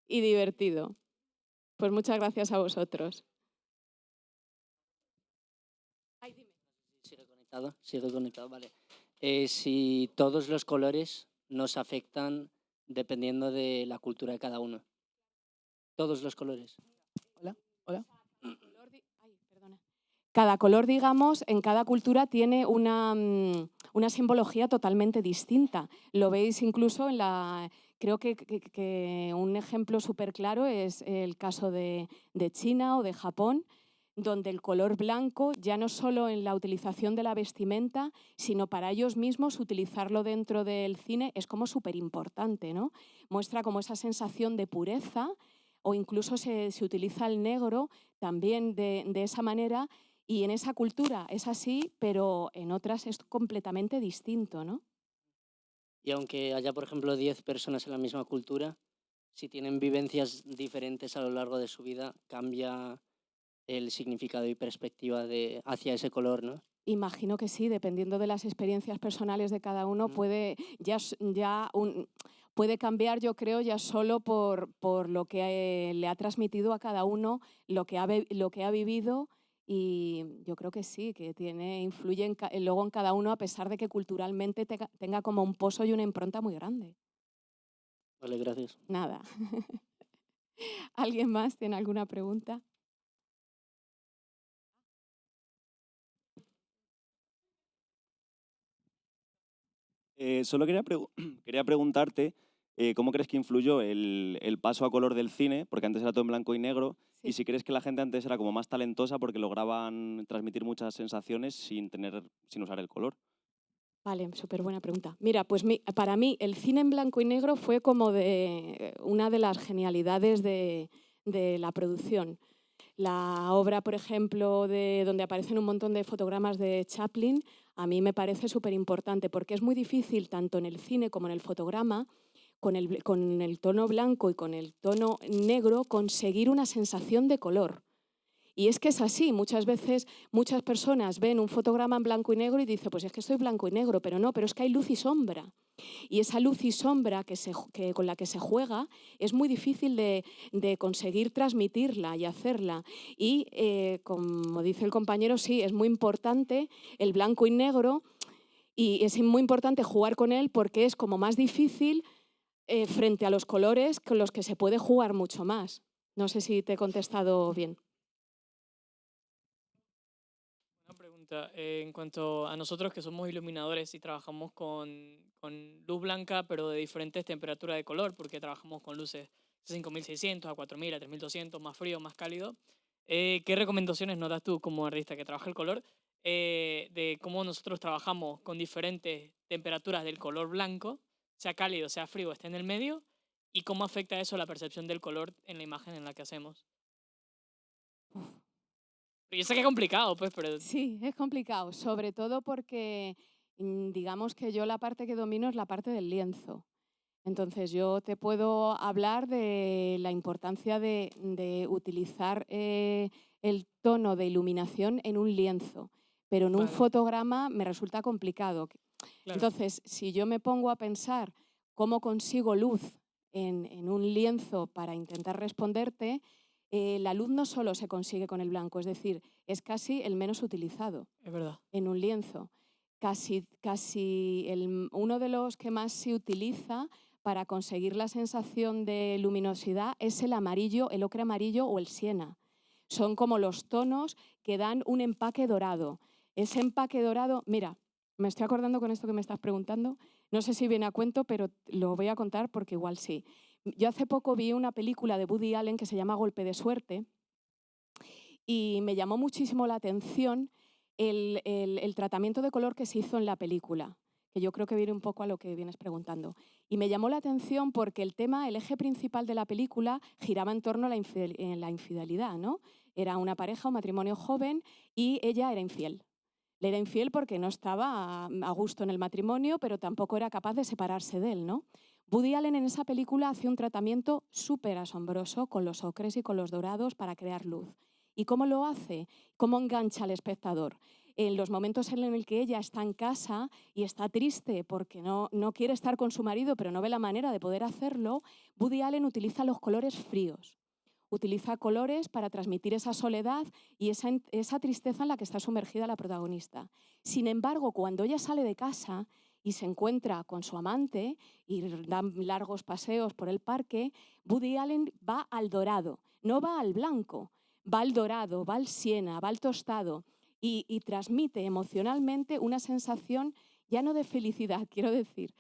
y divertido. Pues muchas gracias a vosotros. Ay, dime. Sigue conectado, vale. Si todos los colores nos afectan dependiendo de la cultura de cada uno. Todos los colores. Hola, hola. Cada color, digamos, en cada cultura tiene una simbología totalmente distinta. Lo veis incluso en la... Creo que un ejemplo súper claro es el caso de China o de Japón, donde el color blanco, ya no solo en la utilización de la vestimenta, sino para ellos mismos utilizarlo dentro del cine es como súper importante, ¿no? Muestra como esa sensación de pureza, o incluso se utiliza el negro también de esa manera, y en esa cultura es así, pero en otras es completamente distinto, ¿no? Y aunque haya, por ejemplo, 10 personas en la misma cultura, si tienen vivencias diferentes a lo largo de su vida, cambia el significado y perspectiva hacia ese color, ¿no? Imagino que sí, dependiendo de las experiencias personales de cada uno, puede puede cambiar, yo creo, ya solo por lo que le ha transmitido a cada uno, lo que ha vivido, y yo creo que sí, que influye luego en cada uno, a pesar de que culturalmente tenga como un pozo y una impronta muy grande. Vale, gracias. Nada. ¿Alguien más tiene alguna pregunta? Solo quería preguntarte cómo crees que influyó el paso a color del cine, porque antes era todo en blanco y negro, y si crees que la gente antes era como más talentosa porque lograban transmitir muchas sensaciones sin usar el color. Vale, súper buena pregunta. Mira, pues para mí el cine en blanco y negro fue como una de las genialidades de la producción. La obra, por ejemplo, donde aparecen un montón de fotogramas de Chaplin, a mí me parece súper importante porque es muy difícil, tanto en el cine como en el fotograma, con el tono blanco y con el tono negro, conseguir una sensación de color. Y es que es así, muchas veces muchas personas ven un fotograma en blanco y negro y dicen, pues es que estoy blanco y negro, pero no, pero es que hay luz y sombra. Y esa luz y sombra con la que se juega es muy difícil de conseguir transmitirla y hacerla. Y como dice el compañero, sí, es muy importante el blanco y negro, y es muy importante jugar con él porque es como más difícil frente a los colores con los que se puede jugar mucho más. No sé si te he contestado bien. Una pregunta. En cuanto a nosotros que somos iluminadores y trabajamos con luz blanca, pero de diferentes temperaturas de color, porque trabajamos con luces de 5600 a 4000 a 3200, más frío, más cálido. ¿Qué recomendaciones nos das tú como artista que trabaja el color de cómo nosotros trabajamos con diferentes temperaturas del color blanco, sea cálido, sea frío, esté en el medio, y cómo afecta eso la percepción del color en la imagen en la que hacemos? Yo sé que es complicado, pues, pero... Sí, es complicado, sobre todo porque digamos que yo la parte que domino es la parte del lienzo. Entonces yo te puedo hablar de la importancia de utilizar el tono de iluminación en un lienzo, pero en un fotograma me resulta complicado. Claro. Entonces, si yo me pongo a pensar cómo consigo luz en un lienzo para intentar responderte, la luz no solo se consigue con el blanco, es decir, es casi el menos utilizado Es verdad. en un lienzo. Casi uno de los que más se utiliza para conseguir la sensación de luminosidad es el amarillo, el ocre amarillo o el siena. Son como los tonos que dan un empaque dorado. Ese empaque dorado, mira, me estoy acordando con esto que me estás preguntando, no sé si viene a cuento, pero lo voy a contar porque igual sí. Yo hace poco vi una película de Woody Allen que se llama Golpe de suerte y me llamó muchísimo la atención el tratamiento de color que se hizo en la película, que yo creo que viene un poco a lo que vienes preguntando. Y me llamó la atención porque el eje principal de la película giraba en torno a la infidelidad, ¿no? Era una pareja, un matrimonio joven, y ella era infiel. Le era infiel porque no estaba a gusto en el matrimonio, pero tampoco era capaz de separarse de él, ¿no? Woody Allen en esa película hace un tratamiento súper asombroso con los ocres y con los dorados para crear luz. ¿Y cómo lo hace? ¿Cómo engancha al espectador? En los momentos en el que ella está en casa y está triste porque no quiere estar con su marido, pero no ve la manera de poder hacerlo, Woody Allen utiliza los colores fríos. Utiliza colores para transmitir esa soledad y esa tristeza en la que está sumergida la protagonista. Sin embargo, cuando ella sale de casa y se encuentra con su amante y dan largos paseos por el parque, Woody Allen va al dorado, no va al blanco, va al dorado, va al siena, va al tostado y transmite emocionalmente una sensación ya no de felicidad, quiero decir,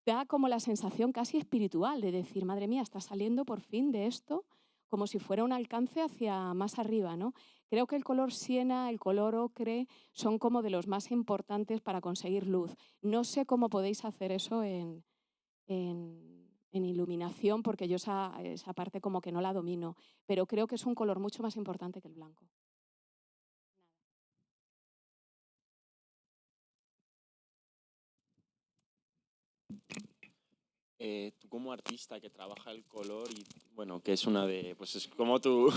da como la sensación casi espiritual de decir, madre mía, está saliendo por fin de esto, como si fuera un alcance hacia más arriba, ¿no? Creo que el color siena, el color ocre, son como de los más importantes para conseguir luz. No sé cómo podéis hacer eso en iluminación, porque yo esa parte como que no la domino, pero creo que es un color mucho más importante que el blanco. Tú como artista que trabaja el color y, bueno, que es una de, pues es como tu,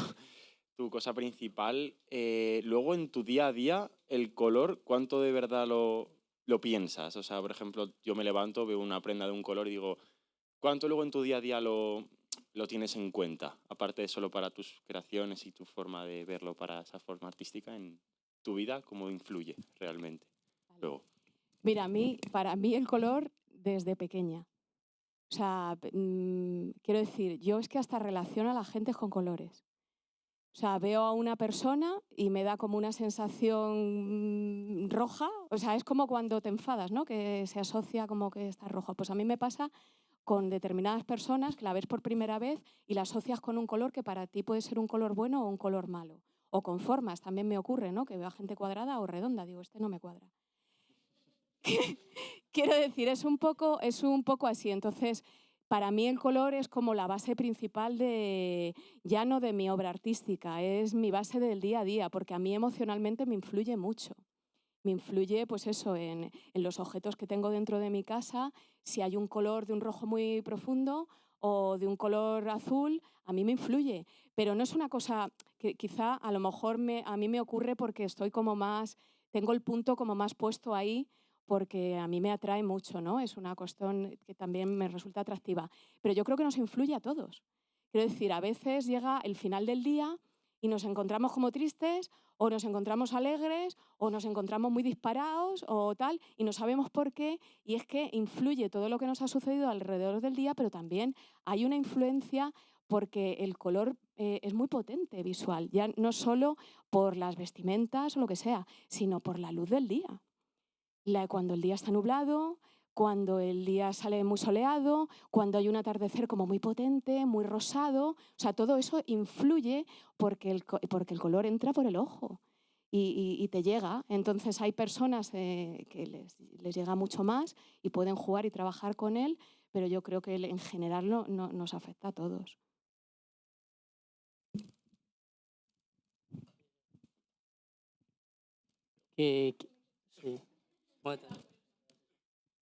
tu cosa principal, luego en tu día a día, el color, ¿cuánto de verdad lo piensas? O sea, por ejemplo, yo me levanto, veo una prenda de un color y digo, ¿cuánto luego en tu día a día lo tienes en cuenta? Aparte de solo para tus creaciones y tu forma de verlo para esa forma artística en tu vida, ¿cómo influye realmente? Luego. Mira, para mí el color desde pequeña. O sea, quiero decir, yo es que hasta relaciono a la gente con colores. O sea, veo a una persona y me da como una sensación roja. O sea, es como cuando te enfadas, ¿no? Que se asocia como que está rojo. Pues a mí me pasa con determinadas personas que la ves por primera vez y la asocias con un color que para ti puede ser un color bueno o un color malo. O con formas, también me ocurre, ¿no? Que veo a gente cuadrada o redonda. Digo, este no me cuadra. Quiero decir, es un poco así. Entonces, para mí el color es como la base principal ya no de mi obra artística, es mi base del día a día, porque a mí emocionalmente me influye mucho. Me influye, pues eso, en los objetos que tengo dentro de mi casa, si hay un color de un rojo muy profundo o de un color azul, a mí me influye. Pero no es una cosa que quizá a lo mejor a mí me ocurre porque estoy como más, tengo el punto como más puesto ahí, porque a mí me atrae mucho, ¿no? Es una cuestión que también me resulta atractiva. Pero yo creo que nos influye a todos. Quiero decir, a veces llega el final del día y nos encontramos como tristes o nos encontramos alegres o nos encontramos muy disparados o tal y no sabemos por qué, y es que influye todo lo que nos ha sucedido alrededor del día, pero también hay una influencia porque el color es muy potente visual, ya no solo por las vestimentas o lo que sea, sino por la luz del día. Cuando el día está nublado, cuando el día sale muy soleado, cuando hay un atardecer como muy potente, muy rosado, o sea, todo eso influye porque el color entra por el ojo y te llega. Entonces hay personas que les llega mucho más y pueden jugar y trabajar con él, pero yo creo que en general nos afecta a todos. Sí.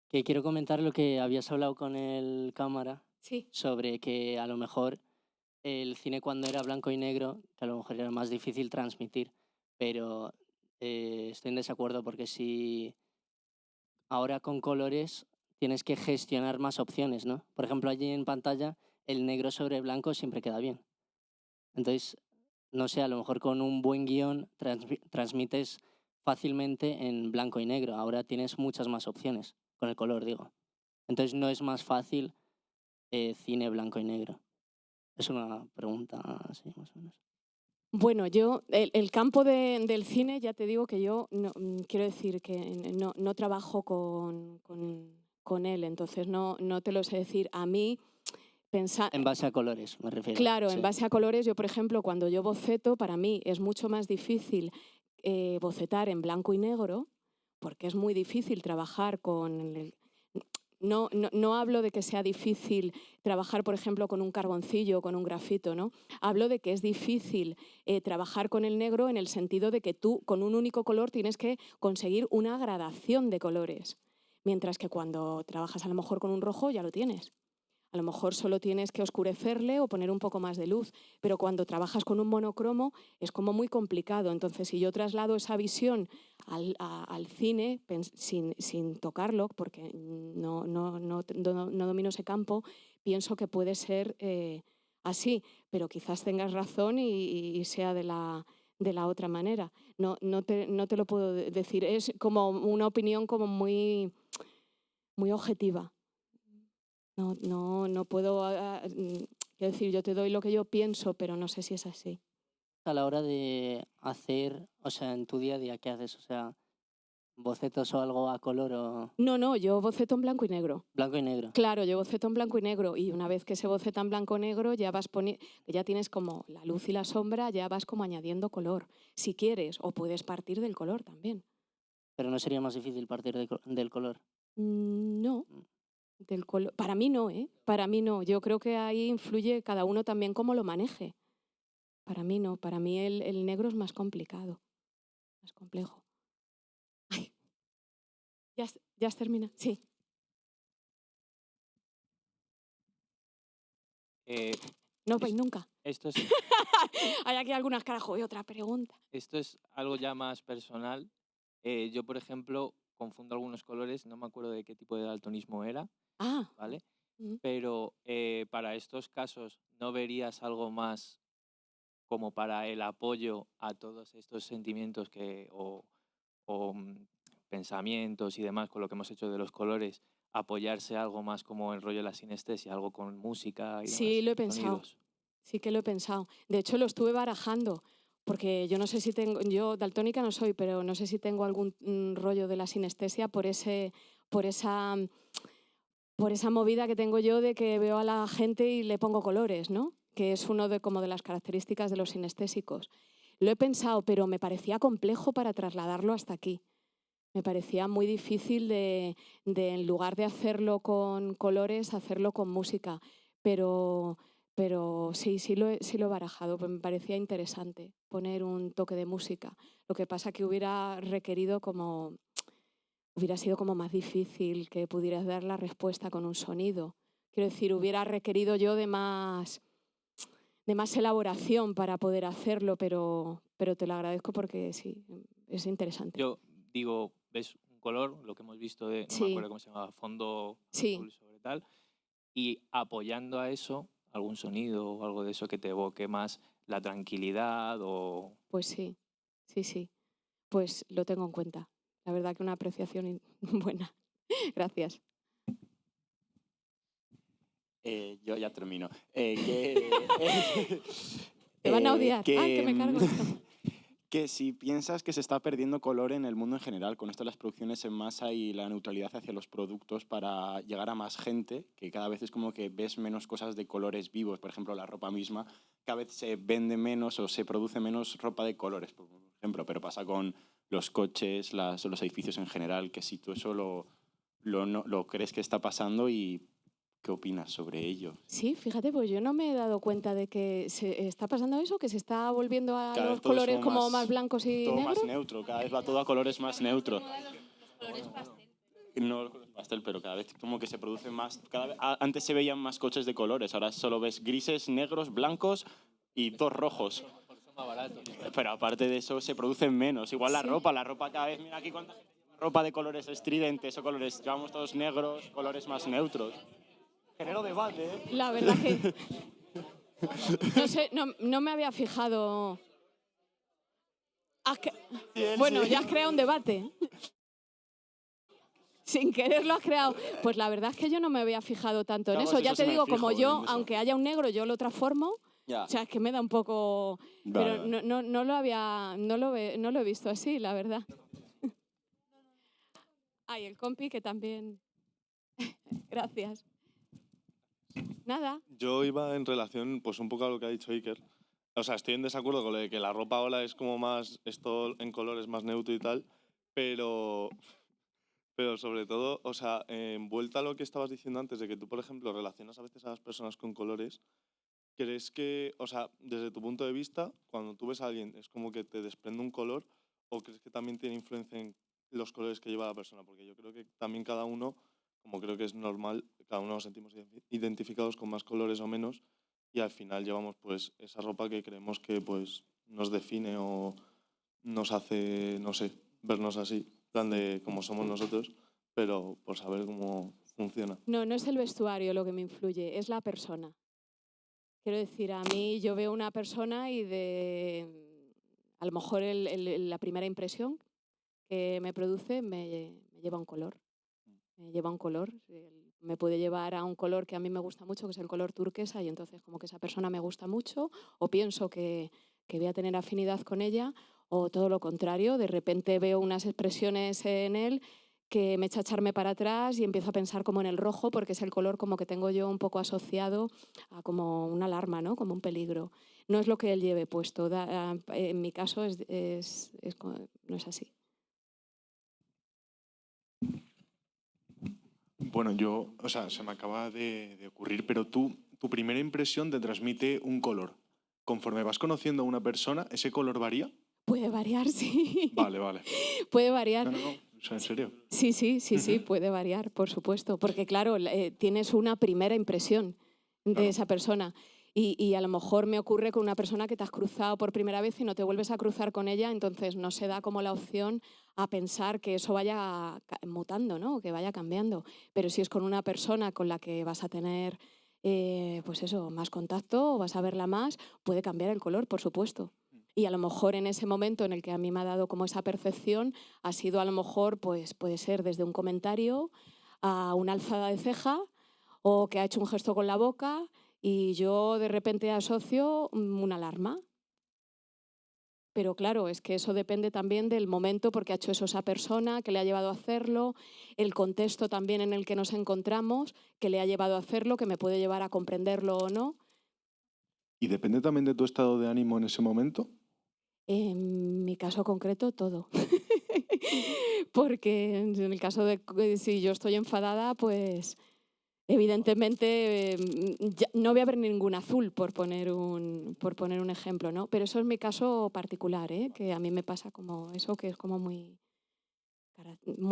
Que quiero comentar lo que habías hablado con el cámara Sí. sobre que a lo mejor el cine cuando era blanco y negro, que a lo mejor era más difícil transmitir, pero estoy en desacuerdo porque si ahora con colores tienes que gestionar más opciones, ¿no? Por ejemplo, allí en pantalla el negro sobre blanco siempre queda bien. Entonces, no sé, a lo mejor con un buen guión transmites fácilmente en blanco y negro. Ahora tienes muchas más opciones, con el color, digo. Entonces, no es más fácil cine blanco y negro. Es una pregunta así, más o menos. Bueno, yo, el campo del cine, ya te digo que yo quiero decir que no trabajo con él, entonces no te lo sé decir. A mí, pensar... En base a colores, me refiero. Claro, Sí. en base a colores, yo, por ejemplo, cuando yo boceto, para mí es mucho más difícil bocetar en blanco y negro, porque es muy difícil trabajar con el... No hablo de que sea difícil trabajar, por ejemplo, con un carboncillo o con un grafito, ¿no? Hablo de que es difícil trabajar con el negro en el sentido de que tú, con un único color, tienes que conseguir una gradación de colores. Mientras que cuando trabajas a lo mejor con un rojo ya lo tienes. A lo mejor solo tienes que oscurecerle o poner un poco más de luz, pero cuando trabajas con un monocromo es como muy complicado. Entonces, si yo traslado esa visión al cine sin tocarlo, porque no domino ese campo, pienso que puede ser así, pero quizás tengas razón y sea de la otra manera. No te lo puedo decir, es como una opinión como muy objetiva. No puedo, quiero decir, yo te doy lo que yo pienso, pero no sé si es así. A la hora de hacer, o sea, en tu día a día, ¿qué haces? O sea, bocetos o algo a color o No, yo boceto en blanco y negro. blanco y negro. Claro, yo boceto en blanco y negro y una vez que se boceta en blanco y negro ya tienes como la luz y la sombra, ya vas como añadiendo color, si quieres, o puedes partir del color también. Pero no sería más difícil partir del color. No, del color. Para mí no, ¿eh? Para mí no. Yo creo que ahí influye cada uno también cómo lo maneje. Para mí no, para mí el negro es más complicado, más complejo. Ay, ¿ya has terminado? Sí. No vais nunca. Esto es, Hay aquí algunas caras, joder, otra pregunta. esto es algo ya más personal. Yo, por ejemplo, confundo algunos colores, no me acuerdo de qué tipo de daltonismo era, Ah. ¿vale? Mm. Pero para estos casos, ¿no verías algo más como para el apoyo a todos estos sentimientos o pensamientos y demás, con lo que hemos hecho de los colores, apoyarse algo más como el rollo de la sinestesia, algo con música y Sí, demás, lo he pensado. sonidos? Sí que lo he pensado. De hecho, lo estuve barajando, porque yo no sé si tengo, yo daltónica no soy, pero no sé si tengo algún rollo de la sinestesia por esa movida que tengo yo de que veo a la gente y le pongo colores, ¿no? Que es uno como de las características de los sinestésicos. Lo he pensado, pero me parecía complejo para trasladarlo hasta aquí. Me parecía muy difícil de en lugar de hacerlo con colores, hacerlo con música. Pero sí lo he barajado, pues me parecía interesante poner un toque de música. Lo que pasa que hubiera sido como más difícil que pudieras dar la respuesta con un sonido. Quiero decir, hubiera requerido yo de más elaboración para poder hacerlo, pero te lo agradezco porque sí, es interesante. Yo digo, ves un color, lo que hemos visto de, no me Sí. acuerdo cómo se llamaba, fondo Sí. azul sobre tal, y apoyando a eso, algún sonido o algo de eso que te evoque más la tranquilidad o... Pues sí. Pues lo tengo en cuenta. La verdad que una apreciación buena. Gracias. Yo ya termino. Te van a odiar. Que me cargo esto. Que si piensas que se está perdiendo color en el mundo en general, con esto de las producciones en masa y la neutralidad hacia los productos para llegar a más gente, que cada vez es como que ves menos cosas de colores vivos, por ejemplo, la ropa misma, cada vez se vende menos o se produce menos ropa de colores, por ejemplo, pero pasa con los coches, los edificios en general, que si tú eso lo crees que está pasando y ¿qué opinas sobre ello? Sí, fíjate, pues yo no me he dado cuenta de que se está pasando eso, que se está volviendo a Cada vez los todo es colores como como más blancos y todo negros. más neutro, cada vez va todo a colores más neutros. No los colores pastel, pero cada vez como que se producen más. Antes se veían más coches de colores, ahora solo ves grises, negros, blancos y dos rojos. Pero aparte de eso se producen menos. Igual la ropa cada vez, mira aquí cuánta gente lleva ropa de colores estridentes o colores, llevamos todos negros, colores más neutros. Genero debate, ¿eh? La verdad que no sé, no me había fijado. Bueno, ya has creado un debate. Sin querer lo has creado. Pues la verdad es que yo no me había fijado tanto en Claro, eso. eso Ya se te me digo, fijo como en yo, eso. aunque haya un negro, yo lo transformo. Ya. O sea, es que me da un poco... Vale, pero no lo he visto así, la verdad. Ay, el compi que también... Gracias. Nada. Yo iba en relación, pues un poco a lo que ha dicho Iker, O sea, estoy en desacuerdo con lo de que la ropa ahora es como más, esto en colores más neutro y tal, pero, pero sobre todo, o sea, en vuelta a lo que estabas diciendo antes, de que tú, por ejemplo, relacionas a veces a las personas con colores, ¿crees que, o sea, desde tu punto de vista, cuando tú ves a alguien, es como que te desprende un color o crees que también tiene influencia en los colores que lleva la persona? Porque yo creo que también cada uno, como creo que es normal, cada uno nos sentimos identificados con más colores o menos y al final llevamos pues esa ropa que creemos que pues nos define o nos hace, no sé, vernos así, plan de como somos nosotros, pero por saber cómo funciona. No, no es el vestuario lo que me influye, es la persona. Quiero decir, a mí yo veo una persona y a lo mejor la primera impresión que me produce me lleva a un color. Me lleva a un color. Me puede llevar a un color que a mí me gusta mucho, que es el color turquesa, y entonces como que esa persona me gusta mucho, o pienso que voy a tener afinidad con ella, o todo lo contrario, de repente veo unas expresiones en él que me echa a echarme para atrás y empiezo a pensar como en el rojo, porque es el color como que tengo yo un poco asociado a como una alarma, ¿no? Como un peligro. No es lo que él lleve puesto. En mi caso no es así. Bueno, yo, o sea, se me acaba de ocurrir, pero tu primera impresión te transmite un color. Conforme vas conociendo a una persona, ¿ese color varía? Puede variar, sí. Vale, vale. Puede variar. No, o sea, en serio. Sí, puede variar, por supuesto, porque claro, tienes una primera impresión de esa persona y a lo mejor me ocurre con una persona que te has cruzado por primera vez y no te vuelves a cruzar con ella, entonces no se da como la opción a pensar que eso vaya mutando, ¿no? Que vaya cambiando. Pero si es con una persona con la que vas a tener pues eso, más contacto o vas a verla más, puede cambiar el color, por supuesto. Y a lo mejor en ese momento en el que a mí me ha dado como esa percepción, ha sido a lo mejor, pues puede ser desde un comentario a una alzada de ceja o que ha hecho un gesto con la boca y yo de repente asocio una alarma. Pero claro, es que eso depende también del momento porque ha hecho eso esa persona, que le ha llevado a hacerlo, el contexto también en el que nos encontramos, que le ha llevado a hacerlo, que me puede llevar a comprenderlo o no. ¿Y depende también de tu estado de ánimo en ese momento? En mi caso concreto, todo. Porque en el caso de si yo estoy enfadada, pues evidentemente no voy a ver ningún azul, por poner un ejemplo, ¿no? Pero eso es mi caso particular, ¿eh? Que a mí me pasa como eso, que es como muy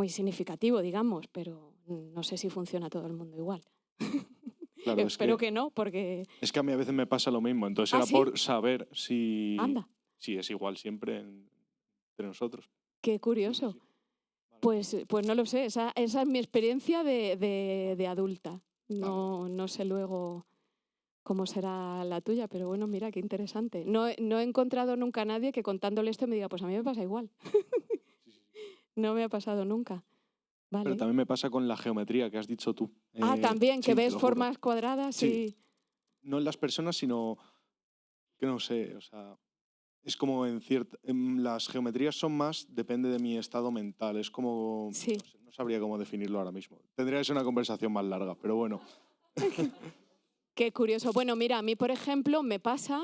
significativo, digamos, pero no sé si funciona a todo el mundo igual. Claro, Espero que no, porque... Es que a mí a veces me pasa lo mismo, entonces era ¿Sí? por saber si es igual siempre entre nosotros. Qué curioso. Pues no lo sé, esa es mi experiencia de adulta. No sé luego cómo será la tuya, pero bueno, mira, qué interesante. No he encontrado nunca a nadie que contándole esto me diga, pues a mí me pasa igual. No me ha pasado nunca. Pero Vale. también me pasa con la geometría que has dicho tú. También, que sí, te ves lo juro. formas cuadradas Sí. No en las personas, sino que no sé, o sea, es como las geometrías son más, depende de mi estado mental, es como, no sé, no sabría cómo definirlo ahora mismo. Tendría que ser una conversación más larga, pero bueno. Qué curioso. Bueno, mira, a mí, por ejemplo, me pasa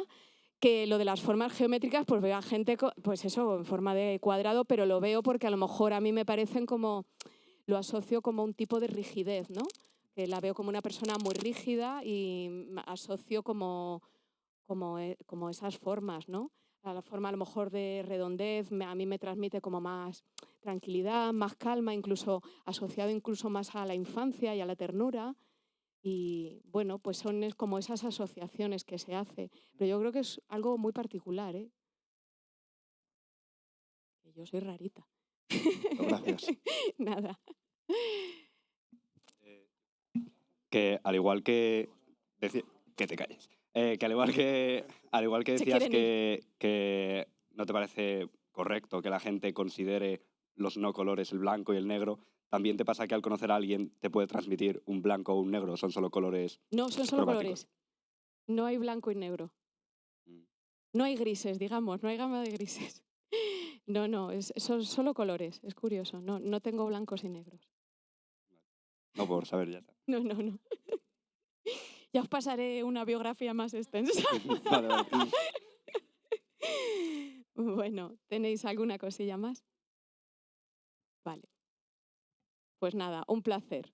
que lo de las formas geométricas, pues veo a gente, pues eso, en forma de cuadrado, pero lo veo porque a lo mejor a mí me parecen como, lo asocio como un tipo de rigidez, ¿no? Que la veo como una persona muy rígida y asocio como esas formas, ¿no? A la forma a lo mejor de redondez, a mí me transmite como más tranquilidad, más calma, incluso asociado incluso más a la infancia y a la ternura. Y bueno, pues son como esas asociaciones que se hace. Pero yo creo que es algo muy particular, ¿eh? Yo soy rarita. Gracias. Nada. Que al igual que... que te calles. Que al igual que Se decías quieren que no te parece correcto que la gente considere los no colores, el blanco y el negro, también te pasa que al conocer a alguien te puede transmitir un blanco o un negro, son solo colores No, son solo cromáticos. colores. No hay blanco y negro. No hay grises, digamos, no hay gama de grises. No, son solo colores, es curioso. No tengo blancos y negros. No, por saber ya está. No. Ya os pasaré una biografía más extensa. Vale. Bueno, ¿tenéis alguna cosilla más? Vale. Pues nada, un placer.